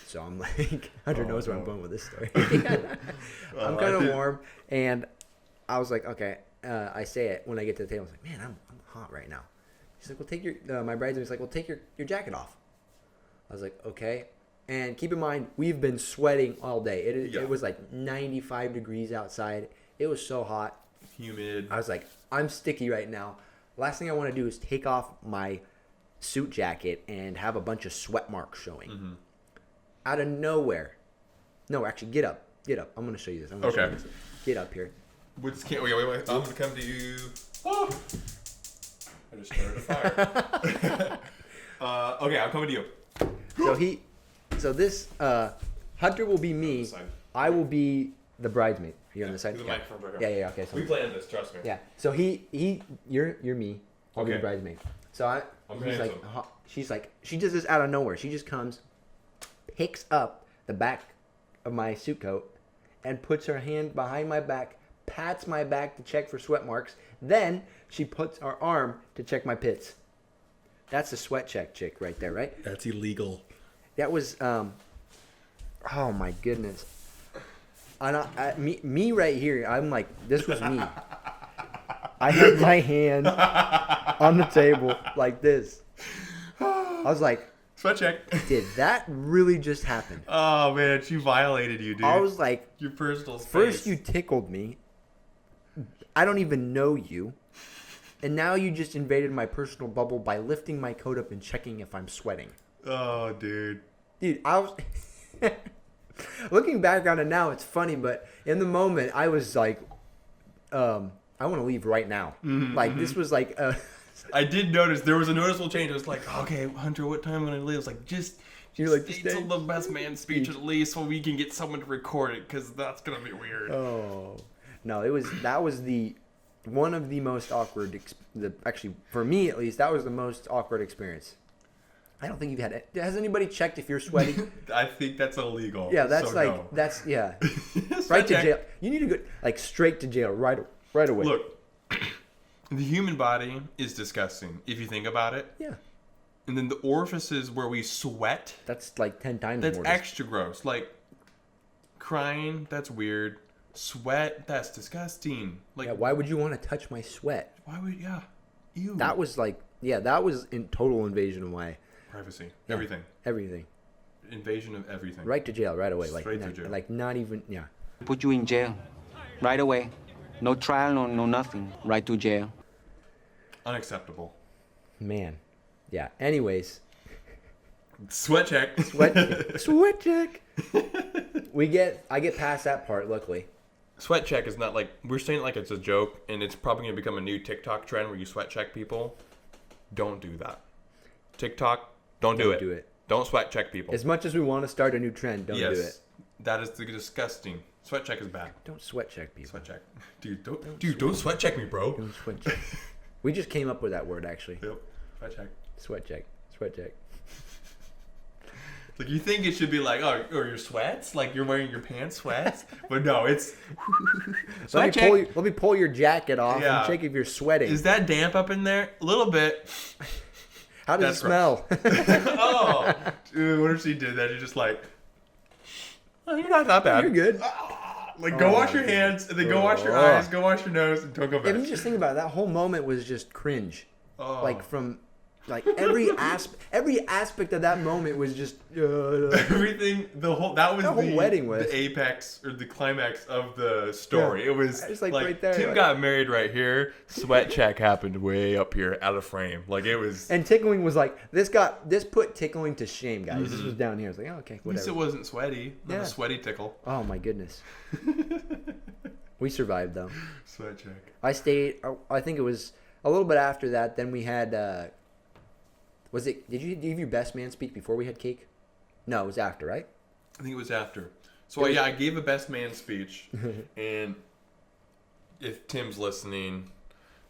So I'm like, Hunter knows where I'm going with this story. I'm kind of warm, and I was like, okay. I say it when I get to the table. I was like, man, I'm hot right now. She's like, well, take your. My bridesmaid's like, well, take your jacket off. I was like, okay. And keep in mind, we've been sweating all day. It was like 95 degrees outside. It was so hot. Humid. I was like, I'm sticky right now. Last thing I want to do is take off my suit jacket and have a bunch of sweat marks showing. Mm-hmm. Out of nowhere. No, actually, get up. Get up. I'm going to show you this. Okay. Get up here. Wait. I'm going to come to you. Oh! I just started a fire. Okay, I'm coming to you. So this Hunter will be me. I will be the bridesmaid. You're on the side. The microphone's right here. Yeah. Okay. So we planned this. Trust me. Yeah. So you're me. I'll be the bridesmaid. So she's like, she does this out of nowhere. She just comes, picks up the back of my suit coat, and puts her hand behind my back, pats my back to check for sweat marks. Then she puts her arm to check my pits. That's a sweat check chick right there, right? That's illegal. That was, oh my goodness. Me right here, I'm like, this was me. I had my hand on the table like this. I was like, sweat check. Did that really just happen? Oh man, she violated you, dude. I was like, your personal space. First you tickled me. I don't even know you. And now you just invaded my personal bubble by lifting my coat up and checking if I'm sweating. Oh, dude. Dude, I was... Looking back on it now, it's funny, but in the moment, I was like, I want to leave right now. Mm-hmm, like, this was like... I did notice there was a noticeable change. I was like, okay, Hunter, what time am I going to leave? I was like, you're like, stay till the best man speech at least so we can get someone to record it, because that's going to be weird. Oh. No, that was one of the most awkward, actually, for me at least, that was the most awkward experience. I don't think you've had it. Has anybody checked if you're sweaty? I think that's illegal. Yeah, that's yeah. Right to jail. You need to go, like, straight to jail right away. Look, the human body is disgusting if you think about it. Yeah. And then the orifices where we sweat. That's like 10 times more. That's more. Extra gross. Like, crying, that's weird. Sweat, that's disgusting. Like, yeah, why would you want to touch my sweat? Ew. That was like, that was in total invasion of my privacy. Yeah, everything. Invasion of everything. Right to jail right away. Straight to jail. Like not even, yeah. Put you in jail right away. No trial, no nothing. Right to jail. Unacceptable. Man. Yeah. Anyways. Sweat check. Sweat check. I get past that part, luckily. Sweat check is not like, we're saying it like it's a joke, and it's probably going to become a new TikTok trend where you sweat check people. Don't do that. TikTok, don't do it. Don't sweat check people. As much as we want to start a new trend, don't do it. That is disgusting. Sweat check is bad. Don't sweat check people. Sweat check. Don't sweat check me, bro. Don't sweat check. We just came up with that word, actually. Yep. Sweat check. Sweat check. Sweat check. Like, you think it should be like, or your sweats? Like, you're wearing your pants sweats? But no, it's... Let me pull your jacket off and check if you're sweating. Is that damp up in there? A little bit. How does it smell? Oh. Dude, what if she did that? You're just like, oh, you're not that bad. You're good. Like, go wash your hands, and then go wash your eyes, go wash your nose, and don't go back. If you just think about it, that whole moment was just cringe. Oh. Like, from... Like every aspect of that moment was just everything. That was the wedding was the apex or the climax of the story. Yeah. It was like right there. Tim got married right here. Sweat check happened way up here, out of frame. Like it was. And tickling was like this put tickling to shame, guys. Mm-hmm. This was down here. It's like, oh, okay, whatever. At least it wasn't sweaty. Not a sweaty tickle. Oh my goodness. We survived though. Sweat check. I stayed. I think it was a little bit after that. Then we had. Did you give your best man speech before we had cake? No, it was after, right? I think it was after. So I gave a best man speech, and if Tim's listening,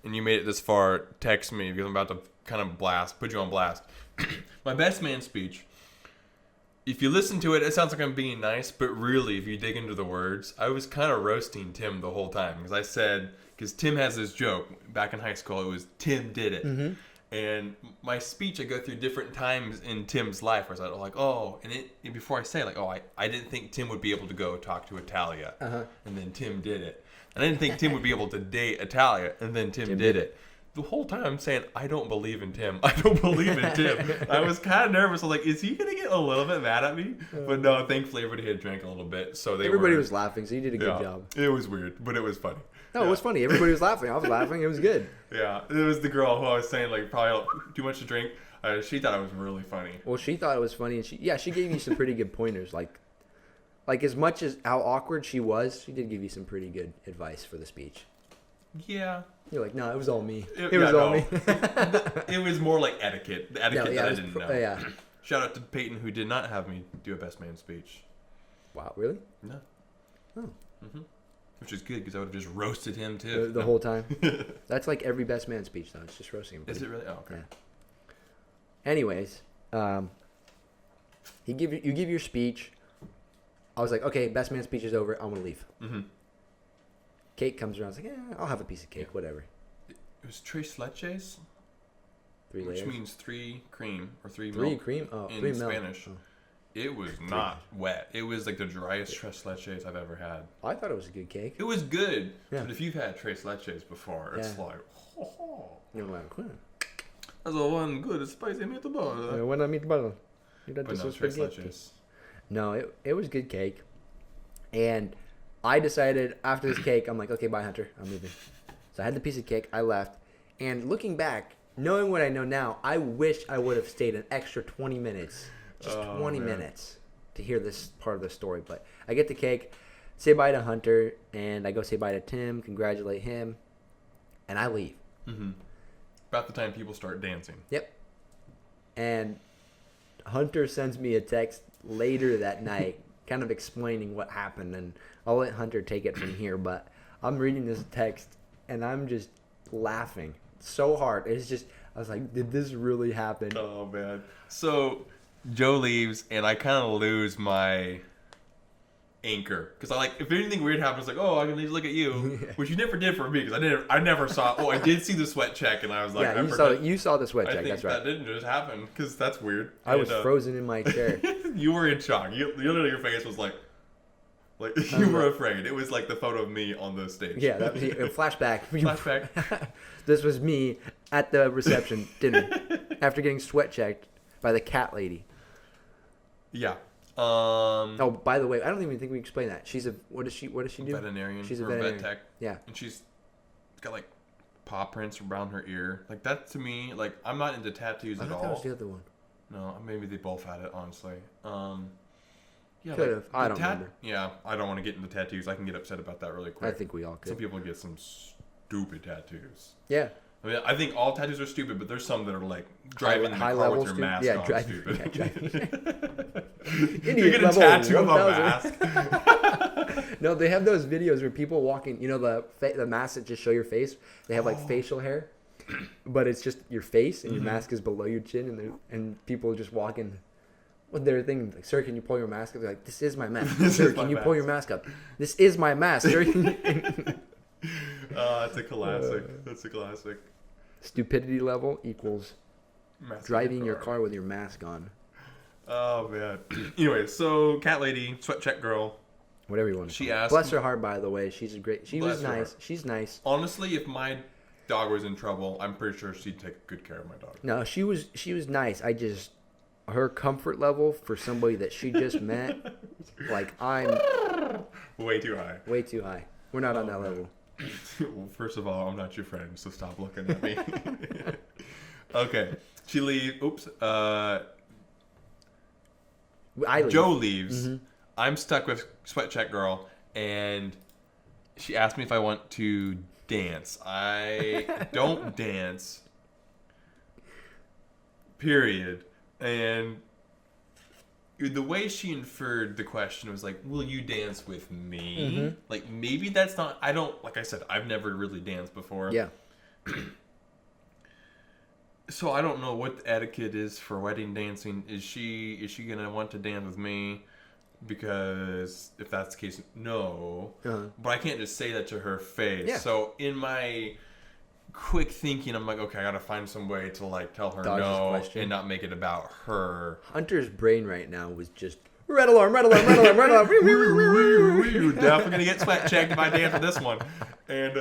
and you made it this far, text me because I'm about to kind of put you on blast. My best man speech. If you listen to it, it sounds like I'm being nice, but really, if you dig into the words, I was kind of roasting Tim the whole time because Tim has this joke back in high school. It was Tim did it. Mm-hmm. And my speech, I go through different times in Tim's life where I was like, oh, and before I say like, oh, I didn't think Tim would be able to go talk to Italia, and then Tim did it. And I didn't think Tim would be able to date Italia, and then Tim did it. The whole time I'm saying, I don't believe in Tim. I don't believe in Tim. I was kind of nervous. I was like, is he going to get a little bit mad at me? But no, thankfully everybody had drank a little bit. So everybody was laughing, so you did a good job. It was weird, but it was funny. No, it was funny. Everybody was laughing. I was laughing. It was good. Yeah, it was the girl who I was saying, like, probably too much to drink. She thought it was really funny. Well, she thought it was funny, and she gave you some pretty good pointers. Like as much as how awkward she was, she did give you some pretty good advice for the speech. Yeah. You're like, no, it was all me. It was all me. It was more like etiquette. The etiquette that I didn't know. Yeah. Shout out to Peyton, who did not have me do a best man speech. Wow, really? No. Oh. Mm-hmm. Which is good, because I would have just roasted him, too. The whole time? That's like every best man speech, though. It's just roasting him. Is it really? Oh, okay. Yeah. Anyways, you give your speech. I was like, okay, best man speech is over. I'm going to leave. Mm-hmm. Cake comes around. I was like, I'll have a piece of cake, whatever. It was tres leches? 3 layers? Which means 3 cream, or 3 milk. 3 cream? Oh, in 3 milk. Spanish. Oh. It was not wet. It was like the driest tres leches I've ever had. I thought it was a good cake. It was good, yeah. But if you've had tres leches before, it's like, You're like, that's a one good spicy meatball. When I meatball. But no, tres leches. No, it was good cake. And I decided after this cake, I'm like, okay, bye, Hunter. I'm leaving. So I had the piece of cake. I left. And looking back, knowing what I know now, I wish I would have stayed an extra 20 minutes. Just 20 minutes to hear this part of the story. But I get the cake, say bye to Hunter, and I go say bye to Tim, congratulate him, and I leave. Mm-hmm. About the time people start dancing. Yep. And Hunter sends me a text later that night kind of explaining what happened, and I'll let Hunter take it from here, but I'm reading this text, and I'm just laughing so hard. It's just, I was like, did this really happen? Oh, man. So Joe leaves, and I kind of lose my anchor, because I like, if anything weird happens, like, oh, I can just look at you, which you never did for me, because I never saw. Oh, I did see the sweat check, and I was like, yeah, you saw the sweat check. That's right. That didn't just happen, because that's weird. I was frozen in my chair. You were in shock. Your face was like you were afraid. It was like the photo of me on the stage. Yeah, that was a flashback. Flashback. This was me at the reception dinner after getting sweat checked by the cat lady. Yeah. Oh, by the way, I don't even think we explained that. She's what does she do? Veterinarian. She's a veterinarian. Vet tech. Yeah. And she's got like paw prints around her ear. Like that to me, like I'm not into tattoos at all. I thought that was the other one. No, maybe they both had it, honestly. Yeah, could have. I don't remember. Yeah, I don't want to get into tattoos. I can get upset about that really quick. I think we all could. Some people get some stupid tattoos. Yeah. I mean, I think all tattoos are stupid, but there's some that are like driving in the car with your mask on stupid. You get a tattoo of a mask. No, they have those videos where people walking, you know, the masks that just show your face. They have like facial hair, but it's just your face, and your mask is below your chin, and people just walking with their thing like, sir, can you pull your mask up? They're like, this is my mask. Sir, can you pull your mask up? This is my mask, sir. That's a classic. That's a classic. Stupidity level equals mask driving your car with your mask on. Oh, man. Anyway, so cat lady, sweat check girl. Whatever you want to call her. Bless her heart, by the way. She's a great. She was nice. She's nice. Honestly, if my dog was in trouble, I'm pretty sure she'd take good care of my dog. No, she was nice. Her comfort level for somebody that she just met, like I'm way too high. Way too high. We're not on that level. Well, first of all, I'm not your friend, so stop looking at me. Okay. She leaves. Oops. Joe leaves. Mm-hmm. I'm stuck with sweat check girl, and she asked me if I want to dance. I don't dance. Period. And the way she inferred the question was like, will you dance with me? Mm-hmm. Like, maybe that's not, I don't, like I said, I've never really danced before. Yeah. So I don't know what the etiquette is for wedding dancing. Is she going to want to dance with me? Because if that's the case, no. Uh-huh. But I can't just say that to her face. Yeah. So in my quick thinking, I'm like, okay, I gotta find some way to like tell her Dodge his no question. and not make it about her. Hunter's brain right now was just red alarm, red alarm, red alarm, red alarm. You're definitely gonna get sweat checked if I dance with this one. And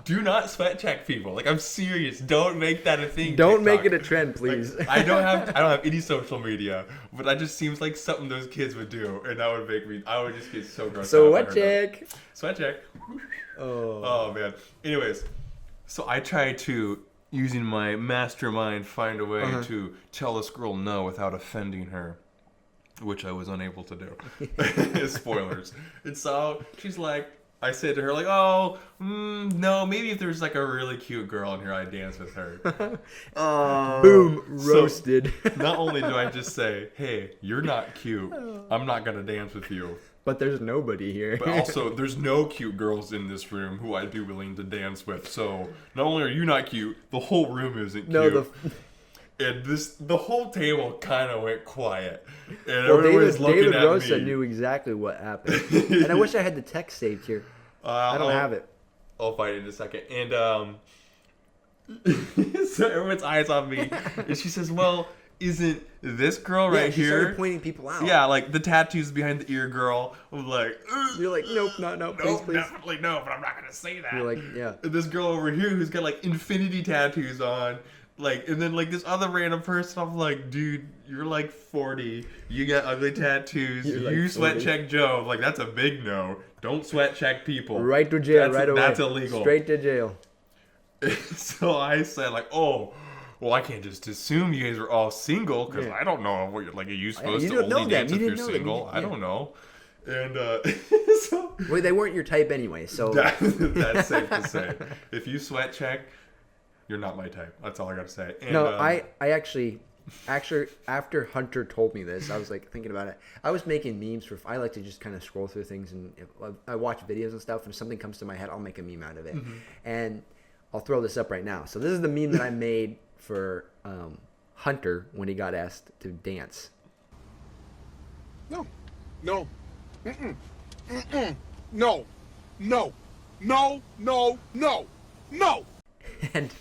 do not sweat check people. Like, I'm serious. Don't make that a thing. Don't TikTok. make it a trend, please. Like, I don't have any social media, but that just seems like something those kids would do, and that would make me. I would just get so grossed out. So what check? Sweat check. Oh. Oh man. Anyways, so I tried to, using my mastermind, find a way to tell this girl no without offending her, which I was unable to do. Spoilers. And so she's like, I said to her like, oh, no, maybe if there's like a really cute girl in here, I'd dance with her. Boom, roasted. So, not only do I just say, hey, you're not cute, I'm not gonna dance with you. But there's nobody here. But also, there's no cute girls in this room who I'd be willing to dance with. So not only are you not cute, the whole room isn't cute. And the whole table kind of went quiet, and everybody's looking David at Rosa me. knew exactly what happened, and I wish I had the text saved here. I don't have it. I'll find it in a second. And so everyone's eyes on me, and she says, "Well, isn't this girl right she here?" started pointing people out. Yeah, like the tattoos behind the ear girl. I'm like, You're like, nope, no, please, nope, please. definitely no, but I'm not gonna say that. You're like, yeah. And this girl over here who's got like infinity tattoos on, like, and then like this other random person. I'm like, dude, you're like 40. You got ugly tattoos. You're You like sweat 40. check Joe. Like, that's a big no. Don't sweat check people. Right to jail, right away. That's illegal. Straight to jail. So I said like, oh. Well, I can't just assume you guys are all single because Yeah. I don't know what you're like. Are you supposed you to don't know only that. dance You if you're didn't know that. single? Yeah. I don't know. And so Well, they weren't your type anyway, so. that's safe to say. If you sweat check, you're not my type. That's all I got to say. And, No, I actually, after Hunter told me this, I was like thinking about it. I was making memes for. I like to just kind of scroll through things, and if I watch videos and stuff. And if something comes to my head, I'll make a meme out of it. And I'll throw this up right now. So this is the meme that I made for Hunter when he got asked to dance. No. No. Mm-mm. Mm-mm. No. No. No. No. No. No. And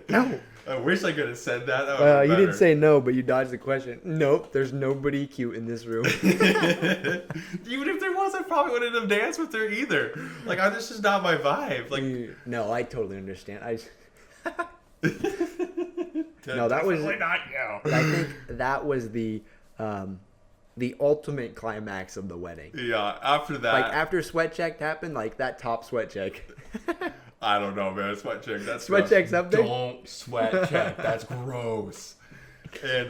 no. I wish I could have said that. That Well, would've you been didn't say no, but you dodged the question. Nope, there's nobody cute in this room. better. Even if there was, I probably wouldn't have danced with her either. Like, this is not my vibe. Like, No, I totally understand. no, that was- definitely not you. I think that was the ultimate climax of the wedding. Yeah, after that, Like after sweat check happened, like that top sweat check. I don't know, man. Sweat check. That's Sweat gross. check's up there? Don't sweat check. That's gross. And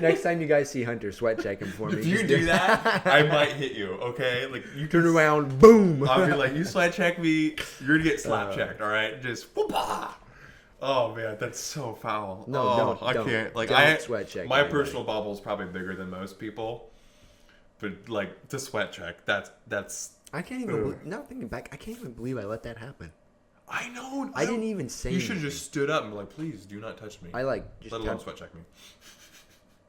Next time you guys see Hunter, sweat check him for me. if you Just do that, I might hit you. Okay, like you turn can around, boom. I'll be like, you sweat check me, you're gonna get slap checked. All right, just whoop-ah. Oh man, that's so foul. No, I don't. can't. Like Don't sweat check my anybody. personal bubble is probably bigger than most people, but like the sweat check, that's. I can't even. Now thinking back, I can't even believe I let that happen. I know. I didn't even say. You should have anything. just stood up and be like, please do not touch me. I like just. Let alone kept- sweat check me.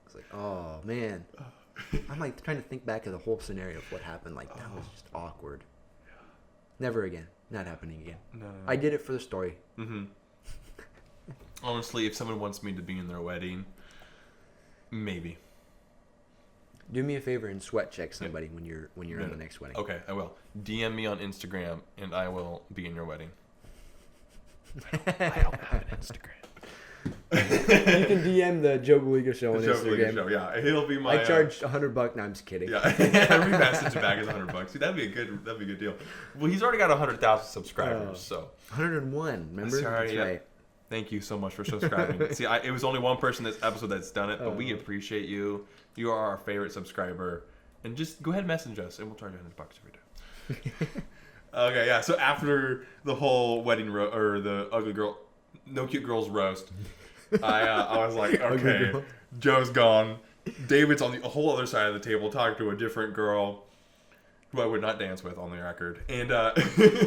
It's like, oh man. I'm like trying to think back of the whole scenario of what happened. Like that was just awkward. Never again. Not happening again. No. I did it for the story. Mm-hmm. Honestly, if someone wants me to be in their wedding, maybe. Do me a favor and sweat check somebody when you're on the next wedding. Okay, I will. DM me on Instagram, and I will be in your wedding. I don't have an Instagram. You can DM the Joe Buliga show on Joe Instagram. Buliga Show, yeah, he'll be my. I charge $100. No, I'm just kidding. Yeah, every message back is $100. See, that'd be a good deal. Well, he's already got 100,000 subscribers, so 101. Remember? Sorry, That's yeah. right. Thank you so much for subscribing. See, it was only one person this episode that's done it, but we appreciate you. You are our favorite subscriber, and just go ahead and message us, and we'll charge you $100 every day. Okay, yeah. So after the whole wedding or the ugly girl, no cute girls roast, I was like, Ugly okay, girl. Joe's gone. David's on the whole other side of the table talking to a different girl. who I would not dance with on the record. And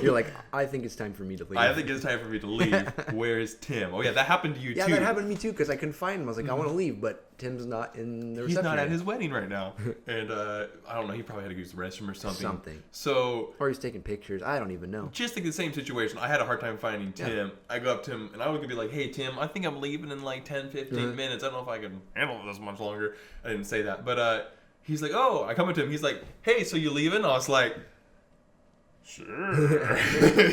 You're like, I think it's time for me to leave. I think it's time for me to leave. Where's Tim? Oh yeah, that happened to you yeah, too. that happened to me too because I couldn't find him. I was like, I want to leave, but Tim's not in the reception. He's not at area. his wedding right now, and I don't know. He probably had to use the restroom or something. Something. So, or he's taking pictures. I don't even know. just like the same situation. I had a hard time finding Tim. Yeah. I go up to him, and I was gonna be like, "Hey Tim, I think I'm leaving in like 10, 15 minutes. I don't know if I can handle this much longer." I didn't say that, but he's like, "Oh," I come up to him. He's like, "Hey, so you leaving?" I was like, "Sure,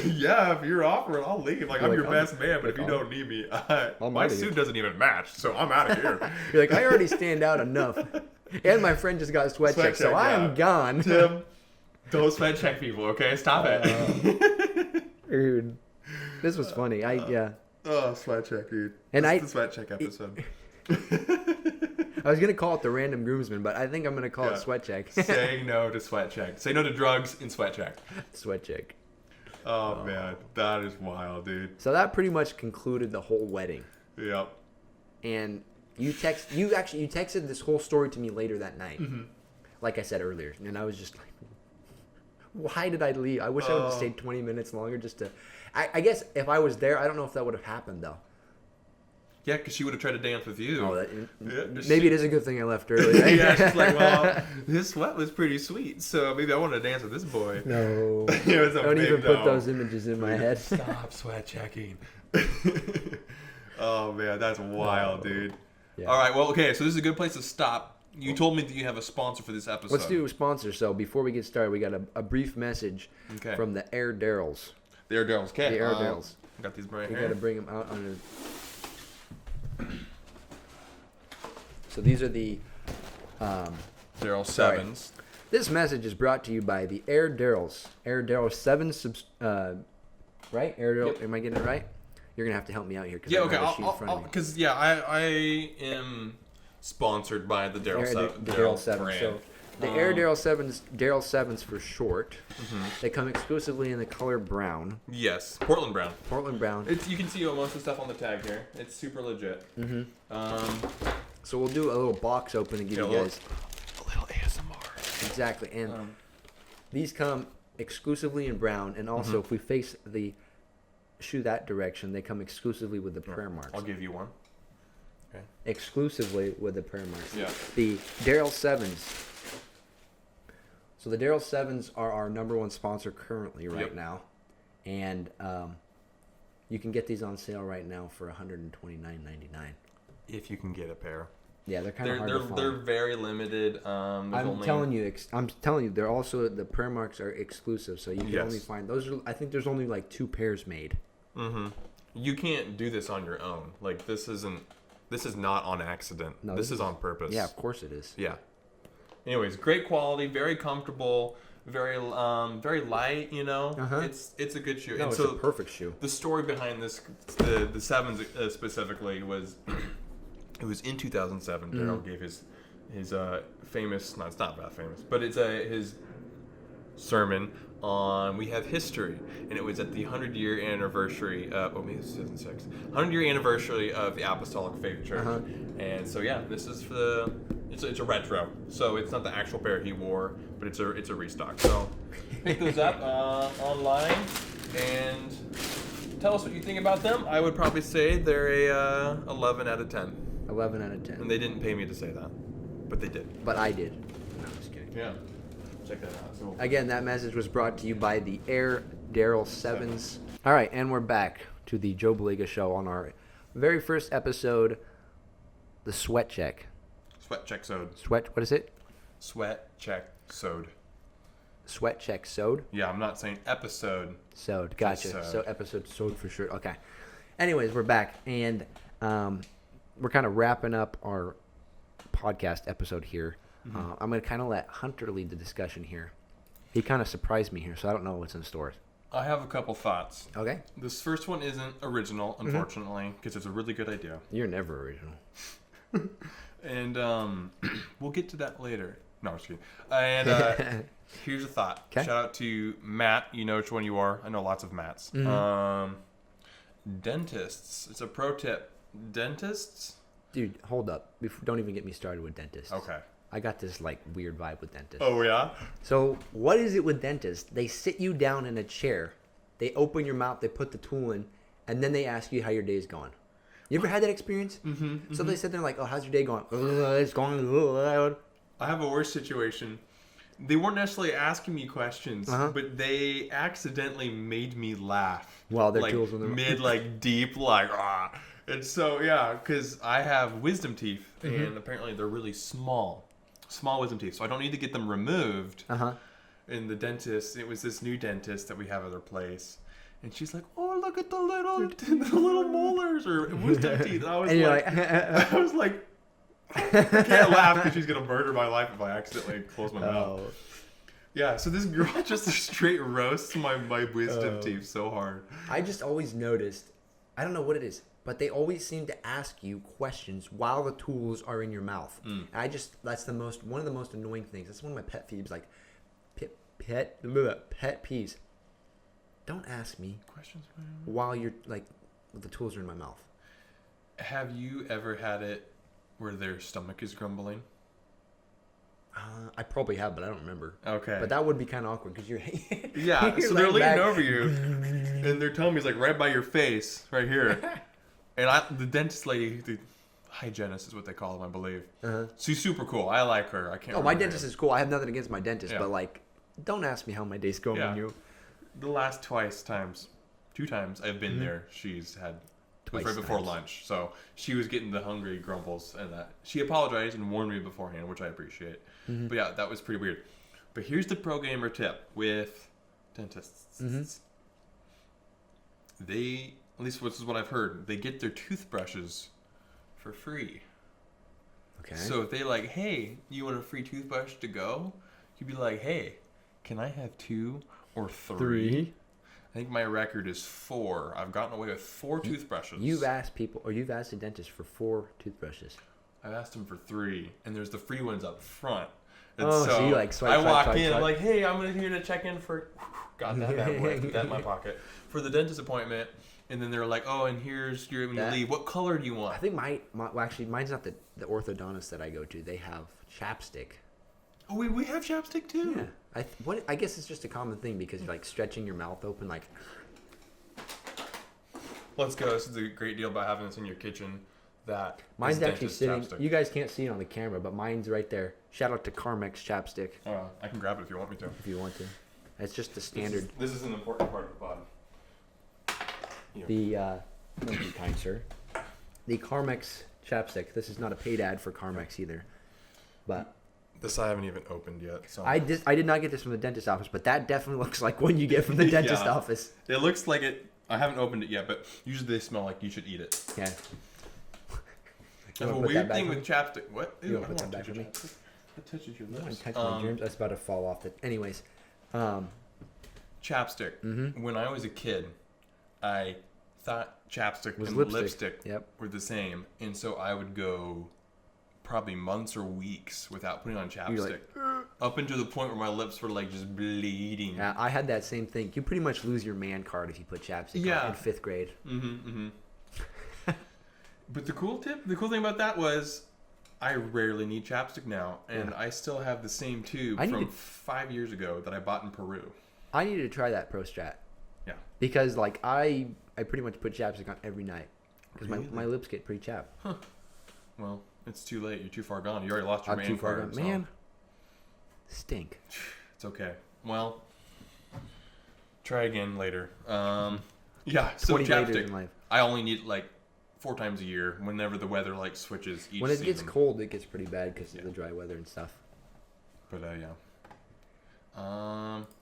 yeah. If you're offering, I'll leave. Like, I'm your best man, but if you don't need me, my suit doesn't even match, so I'm out of here." You're like, I already stand out enough, and my friend just got a sweat check, so I am gone. Tim, don't sweat check people, okay? Stop it. Dude, this was funny. Oh, sweat check, dude. And This is the sweat check episode. I was gonna call it the random groomsman, but I think I'm gonna call it sweat check. Say no to sweat check. Say no to drugs and sweat check. Sweat check. Oh man, that is wild, dude. So that pretty much concluded the whole wedding. Yep. And you texted this whole story to me later that night. Mm-hmm. Like I said earlier, and I was just like, why did I leave? I wish I would have stayed 20 minutes longer just to. I guess if I was there, I don't know if that would have happened though. Yeah, because she would have tried to dance with you. Maybe it is a good thing I left early. Yeah, she's like, well, his sweat was pretty sweet, so maybe I want to dance with this boy. No. It was a Don't big even no. put those images in my head. Stop sweat checking. Oh man, that's wild, dude. Yeah. All right, well, okay, so this is a good place to stop. You told me that you have a sponsor for this episode. Let's do a sponsor. So before we get started, we got a brief message from the Air Darrells. The Air Darrells. Okay. The Air Darrells. Got these right We here. got to bring them out under. So these are the. Darrell Sevens. This message is brought to you by the Air Darrells. Air Darrell 7 right? Air Darrell. Yep. Am I getting it right? You're gonna have to help me out here. Yeah, okay. Because I am sponsored by the Darrell Seven. The Darrell 7. brand. So the Air Darrell 7s, Darrell 7s for short. Mm-hmm. They come exclusively in the color brown. Yes, Portland Brown. Portland brown. You can see most of the stuff on the tag here. It's super legit. Mm-hmm. So we'll do a little box open and give you guys a little ASMR. exactly. And these come exclusively in brown, and also if we face the shoe that direction, they come exclusively with the prayer marks. I'll give you one. Okay. Exclusively with the prayer marks. Yeah. The Darrell 7s. So the Darrell 7s are our number one sponsor currently right now, and you can get these on sale right now for $129.99. If you can get a pair. Yeah, they're kind of hard to find. They're very limited. I'm telling you, they're also the prayer marks are exclusive, so you can only find those. I think there's only like 2 pairs made. Mm-hmm. You can't do this on your own. Like this is not on accident. No, this is on purpose. Yeah, of course it is. Yeah. Anyways, great quality, very comfortable, very light. You know, it's a good shoe. No, and it's a perfect shoe. The story behind this, the sevens specifically was. It was in 2007. Darrell gave his famous. No, it's not that famous, but it's his sermon on We Have History, and it was at the 100-year anniversary. Maybe it was 2006. 100-year anniversary of the Apostolic Faith Church, and so yeah, this is for the. It's a retro, so it's not the actual pair he wore, but it's a restock. So pick those up online and. Tell us what you think about them. I would probably say they're a 11 out of 10. 11 out of 10. And they didn't pay me to say that, but they did. But I did. No, I'm just kidding. Yeah. Check that out. So, again, that message was brought to you by the Air Darrell 7s. All right, and we're back to the Joe Buliga Show on our very first episode, the Sweat Check. Sweat check sewed. What is it? Sweat check sewed. Sweat Check sewed? Yeah, I'm not saying episode. Sewed, gotcha. So episode sewed for sure. Okay. Anyways, we're back, and we're kind of wrapping up our podcast episode here. I'm going to kind of let Hunter lead the discussion here. He kind of surprised me here, so I don't know what's in store. I have a couple thoughts. Okay. This first one isn't original, unfortunately, because it's a really good idea. You're never original. And we'll get to that later. No, I'm just kidding. And here's a thought. Okay. Shout out to Matt. You know which one you are. I know lots of Matts. Dentists. It's a pro tip. Dentists? Dude, hold up. Don't even get me started with dentists. Okay. I got this like weird vibe with dentists. Oh yeah. So what is it with dentists? They sit you down in a chair, they open your mouth, they put the tool in, and then they ask you how your day's going. You ever had that experience? Mm-hmm. So they sit there like, oh, how's your day going? It's going. I have a worse situation. They weren't necessarily asking me questions, but they accidentally made me laugh. While their like, tools in their mid, like deep, like ah. And so yeah, because I have wisdom teeth, and apparently they're really small wisdom teeth, so I don't need to get them removed. And the dentist, it was this new dentist that we have at our place, and she's like, "Oh, look at the little molars or wisdom teeth." And I was I was like. I can't laugh because she's gonna murder my life if I accidentally close my mouth. Yeah, so this girl just straight roasts my wisdom teeth so hard. I just always noticed, I don't know what it is, but they always seem to ask you questions while the tools are in your mouth. And that's one of the most annoying things. That's one of my pet peeves, like pet peeves. Don't ask me Questions while you're like the tools are in my mouth. Have you ever had it where their stomach is grumbling? I probably have, but I don't remember. Okay. But that would be kind of awkward because you're yeah. you're So they're laying leaning back. over you, and their tummy's like right by your face, right here. And the dentist lady, the hygienist is what they call him, I believe. She's super cool. I like her. I can't. Oh, my remember dentist her. is cool. I have nothing against my dentist, Yeah. but like, don't ask me how my day's going. Yeah. When you The last two times I've been there, she's had. It was Twice right before times. lunch, so she was getting the hungry grumbles, and that she apologized and warned me beforehand, which I appreciate. But yeah, that was pretty weird. But here's the pro gamer tip with dentists. They, at least this is what I've heard, they get their toothbrushes for free. Okay. So if they like, hey, you want a free toothbrush to go? You'd be like, hey, can I have 2 or 3? I think my record is 4. I've gotten away with 4 toothbrushes. You've asked a dentist for 4 toothbrushes. I've asked him for 3, and there's the free ones up front. And Oh, so you, like, swipe, I swipe, walk swipe, in, I'm swipe. like, hey, I'm here to check in for, got that bad boy, put that in my pocket, for the dentist appointment. And then they're like, oh, and here's your, when you leave, what color do you want? I think well, actually, mine's not the orthodontist that I go to. They have chapstick. Oh, we have chapstick too. Yeah. I guess it's just a common thing because you're like stretching your mouth open, like. Let's go. This is a great deal about having this in your kitchen. That Mine's is actually dentist sitting. chapstick. You guys can't see it on the camera, but mine's right there. Shout out to Carmex chapstick Oh, I can grab it if you want me to. if you want to. It's just the standard. This is an important part of the pod. Thank you, kind sir. The Carmex chapstick. This is not a paid ad for Carmex either, but This I haven't even opened yet. So I did not get this from the dentist office, but that definitely looks like one you get from the dentist Yeah. office. It looks like it. I haven't opened it yet, but usually they smell like you should eat it. Yeah. I have a wanna put that weird back thing for with me? chapstick. What? You Ew, wanna I put don't that want back to for touch me? your chapstick. That touches your I don't lips. touch my germs. That's about to fall off. Anyways, Chapstick. When I was a kid, I thought chapstick Was and lipstick. lipstick were the same, and so I would go probably months or weeks without putting on You're chapstick, up until the point where my lips were like just bleeding. yeah, I had that same thing. You pretty much lose your man card if you put chapstick Yeah. on in 5th grade. But the cool thing about that was, I rarely need chapstick now, and I still have the same tube from 5 years ago that I bought in Peru. I needed to try that Pro Strat. Yeah. Because like I pretty much put chapstick on every night because Really? my lips get pretty chapped. Well, it's too late. You're too far gone. You already lost your I'm man too far card. gone. so Man, stink. It's okay. Well, try again later. Yeah. So 20 laters chapstick. in life. I only need like 4 times a year. Whenever the weather like switches each When it season. gets cold, it gets pretty bad because of the dry weather and stuff. But yeah.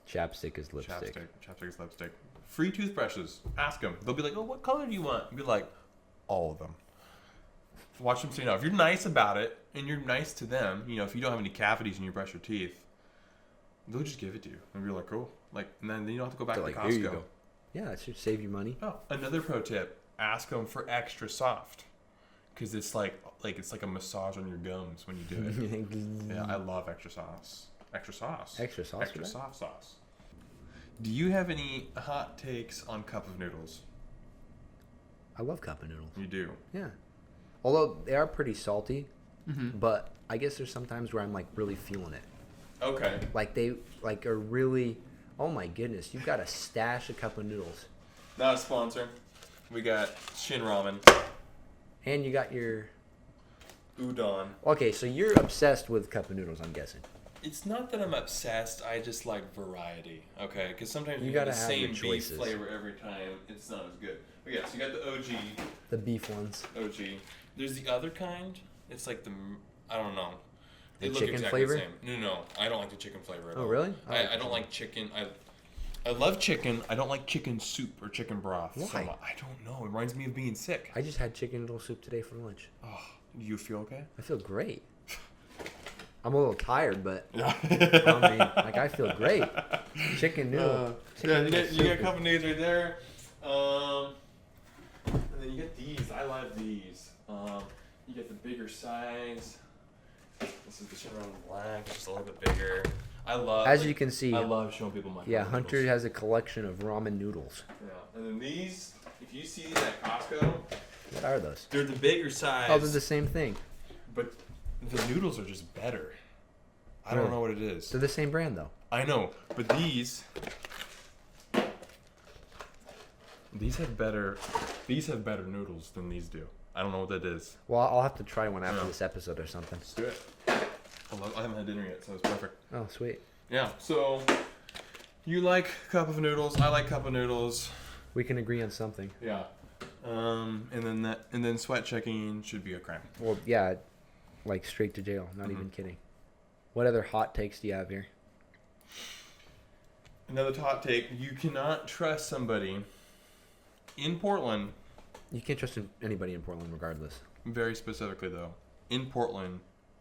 Chapstick is lipstick. Chapstick is lipstick. Free toothbrushes. Ask them. They'll be like, "Oh, what color do you want?" Be like, "All of them." Watch them say no. If you're nice about it and you're nice to them, you know, if you don't have any cavities and you brush your teeth, they'll just give it to you. And you're like, "Cool." Like, and then you don't have to go back They're to like, Costco. "Here you go." Yeah, that should save you money. Oh, another pro tip: ask them for extra soft, because it's like it's like a massage on your gums when you do it. Yeah, I love extra sauce. Extra sauce. Extra sauce for Extra that? soft sauce. Do you have any hot takes on cup of noodles? I love cup of noodles. You do. Yeah. Although they are pretty salty, but I guess there's sometimes where I'm like really feeling it. Okay. Like they like are really. Oh my goodness! You've got a stash of cup of noodles, Not a sponsor. We got Shin Ramen, and you got your. udon. Okay, so you're obsessed with cup of noodles, I'm guessing. It's not that I'm obsessed. I just like variety. Okay, because sometimes You you got gotta the have same your beef choices. flavor every time. It's not as good. But yeah, so you got the OG. The beef ones. OG. There's the other kind. It's like the I don't know. The They look chicken exactly flavor? the same. No, I don't like the chicken flavor at Oh, all. really? I don't like chicken. I love chicken. I don't like chicken soup or chicken broth. Why? So I don't know. It reminds me of being sick. I just had chicken noodle soup today for lunch. Oh, you feel okay? I feel great. I'm a little tired, but Yeah. I mean, like I feel great. Chicken noodle. Chicken Yeah, noodle you soup got a couple noodles right there. And then you get these. I love these. You get the bigger size. This is the shit around black. It's just a little bit bigger. I love. As you can see, I love showing people my. yeah, noodles. Hunter has a collection of ramen noodles. Yeah, and then these. If you see these at Costco, What are those? they're the bigger size. Oh, they're the same thing. But the noodles are just better. I don't Really? know what it is. They're the same brand though. I know, but these have better noodles than these do. I don't know what that is. Well, I'll have to try one after Yeah. this episode or something. Let's do it. I haven't had dinner yet, so it's perfect. Oh, sweet. Yeah. So you like cup of noodles? I like cup of noodles. We can agree on something. Yeah. And then sweat checking should be a crime. Well, yeah, like straight to jail. Not even kidding. What other hot takes do you have here? Another hot take: you cannot trust somebody in Portland. You can't trust anybody in Portland, regardless. Very specifically, though, in Portland,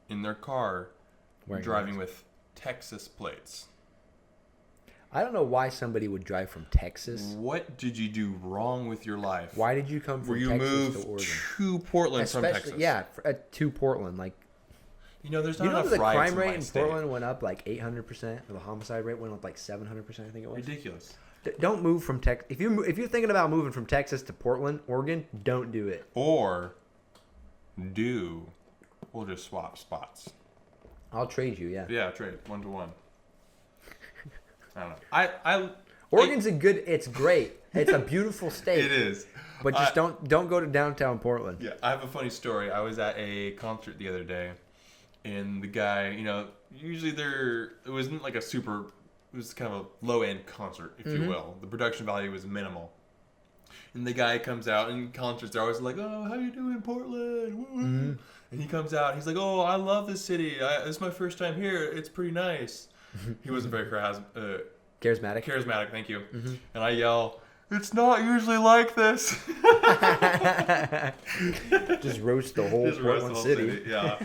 in their car, Wearing driving masks. with Texas plates. I don't know why somebody would drive from Texas. What did you do wrong with your life? Why did you come Were from you Texas to moved Oregon? to Portland from Especially, Texas? yeah, to Portland. Like, You know, there's not you know enough the riots crime in rate my in state. Portland went up like 800%, or the homicide rate went up like 700%. I think it was. Ridiculous. Don't move from Texas. If you're thinking about moving from Texas to Portland, Oregon, don't do it. Or we'll just swap spots. I'll trade you. Yeah. Yeah, trade 1-to-1. I don't know. Oregon's it's great. It's a beautiful state. It is. But just don't go to downtown Portland. Yeah, I have a funny story. I was at a concert the other day, and the guy, usually it wasn't like it was kind of a low-end concert, if you will. The production value was minimal. And the guy comes out, and concerts, they're always like, oh, how you doing, Portland? Woo-hoo. And he comes out, he's like, oh, I love this city. This is my first time here. It's pretty nice. He wasn't very Charismatic. thank you. And I yell, it's not usually like this. Just roast the whole Just roast Portland the whole city. Yeah.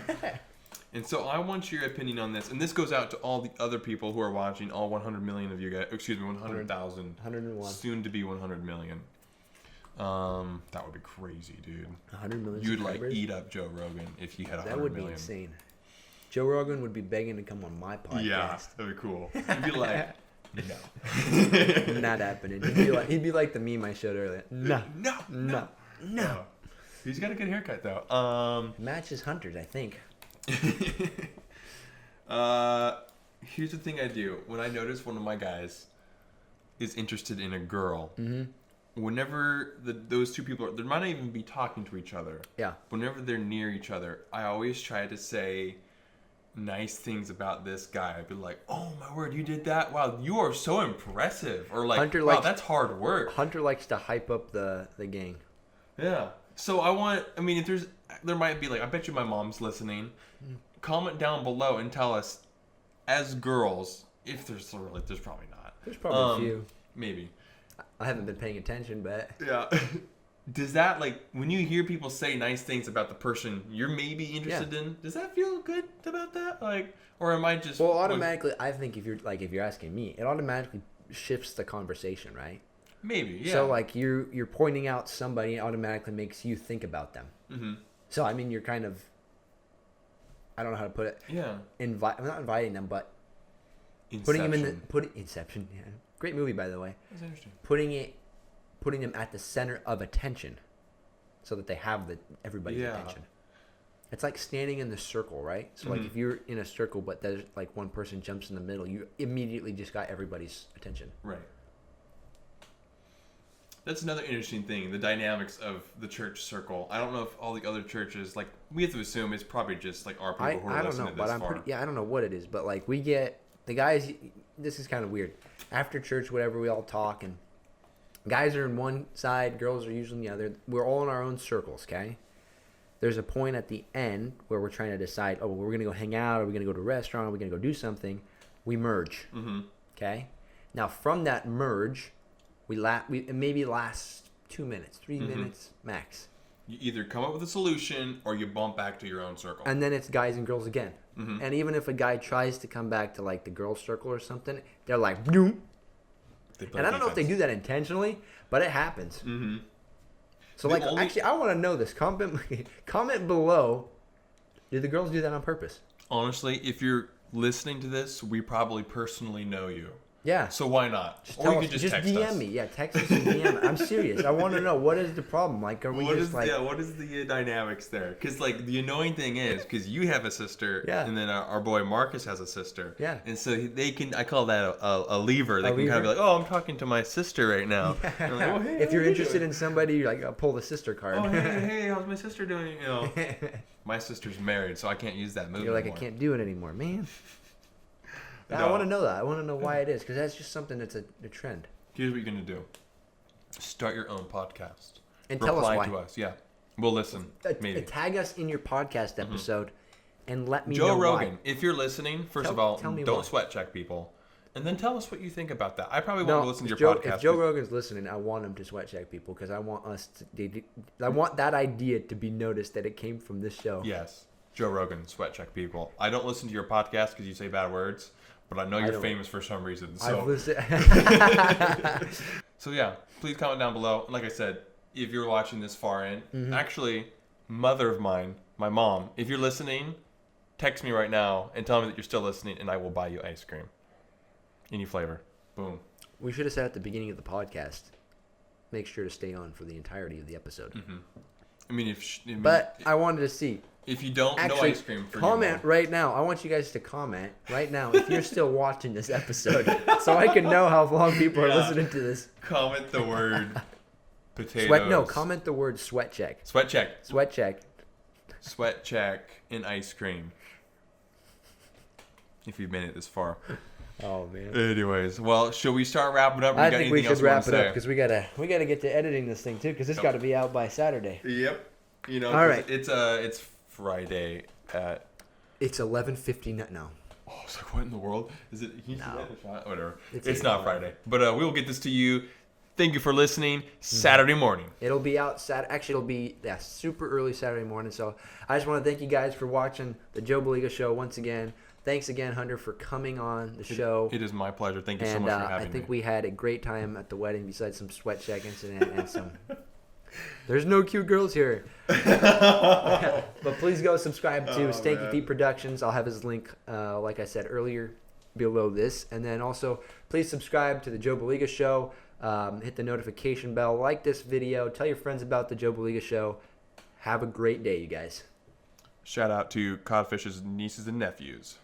And so I want your opinion on this. And this goes out to all the other people who are watching, all 100 million of you guys. Excuse me, 100,000. 101. Soon to be 100 million. That would be crazy, dude. 100 million You'd like subscribers? eat up Joe Rogan if he had 100 That would be million. insane. Joe Rogan would be begging to come on my podcast. Yeah, that'd be cool. He'd be like, no. Not happening. He'd be like the meme I showed earlier. No. No. He's got a good haircut, though. Matches Hunter's, I think. Here's the thing I do. When I notice one of my guys is interested in a girl, whenever those two people they might not even be talking to each other. Yeah. Whenever they're near each other, I always try to say nice things about this guy. I'd be like, "Oh my word, you did that! Wow, you are so impressive!" Or like, Hunter "Wow, likes- that's hard work." Hunter likes to hype up the gang. Yeah. So if there might be like, I bet you my mom's listening. Comment down below and tell us, as girls, if there's probably not. There's probably a few. Maybe. I haven't been paying attention, but Yeah. Does that, when you hear people say nice things about the person you're maybe interested in, does that feel good about that? Or am I just... well, automatically, I think if you're asking me, it automatically shifts the conversation, right? Maybe, yeah. So you're pointing out somebody, it automatically makes you think about them. Mm-hmm. So I mean, you're kind of, I don't know how to put it. Yeah. Not inviting them, but Inception. putting them in Inception. Yeah, great movie by the way. That's interesting. Putting them at the center of attention, so that they have everybody's Yeah. attention. it's like standing in the circle, right? So like if you're in a circle, but there's like one person jumps in the middle, you immediately just got everybody's attention. Right. That's another interesting thing, the dynamics of the church circle. I don't know if all the other churches, like, we have to assume it's probably just like our people who are listening to this far. I don't know what it is, but like we get the guys. This is kind of weird. After church, whatever, we all talk, and guys are in one side, girls are usually in the other. We're all in our own circles, okay? There's a point at the end where we're trying to decide, oh, well, we're gonna go hang out, are we gonna go to a restaurant, are we gonna go do something? We merge, okay? Now from that merge, it maybe lasts 2 minutes, 3 minutes max. You either come up with a solution or you bump back to your own circle. And then it's guys and girls again. And even if a guy tries to come back to like the girls' circle or something, they're like, boom. And I don't know if they do that intentionally, but it happens. So like, actually, I want to know this. Comment below. Do the girls do that on purpose? Honestly, if you're listening to this, we probably personally know you. Yeah. So why not? Or you can just text DM me. Yeah, text us and DM. I'm serious. I want to know, what is the problem? Like, are we what just is, like... Yeah, what is the dynamics there? Because, like, the annoying thing is, because you have a sister, and then our boy Marcus has a sister. Yeah. And so they can, I call that a lever. They can kind of be like, oh, I'm talking to my sister right now. Yeah. Like, oh, hey, if you're interested in somebody, you're like, pull the sister card. Oh, hey, how's my sister doing? You know, my sister's married, so I can't use that move You're like, anymore. I can't do it anymore, man. I want to know that. I want to know why it is, because that's just something that's a trend. Here's what you're going to do. Start your own podcast. And tell us why. Reply to us. Yeah. We'll listen. Maybe. Tag us in your podcast episode and let me know Joe why. Rogan, if you're listening, first of all, don't sweat check people. And then tell us what you think about that. I probably won't listen to your podcast. If Joe Rogan's listening, I want him to sweat check people, because I want I want that idea to be noticed that it came from this show. Yes. Joe Rogan, sweat check people. I don't listen to your podcast because you say bad words. But I know you're famous for some reason. So. So yeah, please comment down below. And like I said, if you're watching this far in, actually, mother of mine, my mom, if you're listening, text me right now and tell me that you're still listening, and I will buy you ice cream. Any flavor. Boom. We should have said at the beginning of the podcast, make sure to stay on for the entirety of the episode. I mean, but I wanted to see. If you don't, no ice cream for you. Comment right now. I want you guys to comment right now if you're still watching this episode, so I can know how long people are listening to this. Comment the word potatoes. Comment the word sweat check. Sweat check. Sweat check. Sweat check and ice cream. If you've made it this far. Oh man. Anyways, well, should we start wrapping up? I think we should wrap it up, because we gotta get to editing this thing too, because it's got to be out by Saturday. Yep. You know. All right. It's Friday at. It's 11:59 now. Oh, I was like, what in the world? Is it? Can you see that in the shot? Whatever. It's 8 not Friday, but we will get this to you. Thank you for listening. Saturday morning. It'll be out Actually, it'll be super early Saturday morning. So I just want to thank you guys for watching the Joe Buliga show once again. Thanks again, Hunter, for coming on the show. It is my pleasure. Thank you so much for having me. I think we had a great time at the wedding, besides some sweat check incident and some. There's no cute girls here. But please go subscribe to Stanky Feet Productions. I'll have his link, like I said earlier, below this. And then also, please subscribe to the Joe Buliga Show. Hit the notification bell. Like this video. Tell your friends about the Joe Buliga Show. Have a great day, you guys. Shout out to Codfish's nieces and nephews.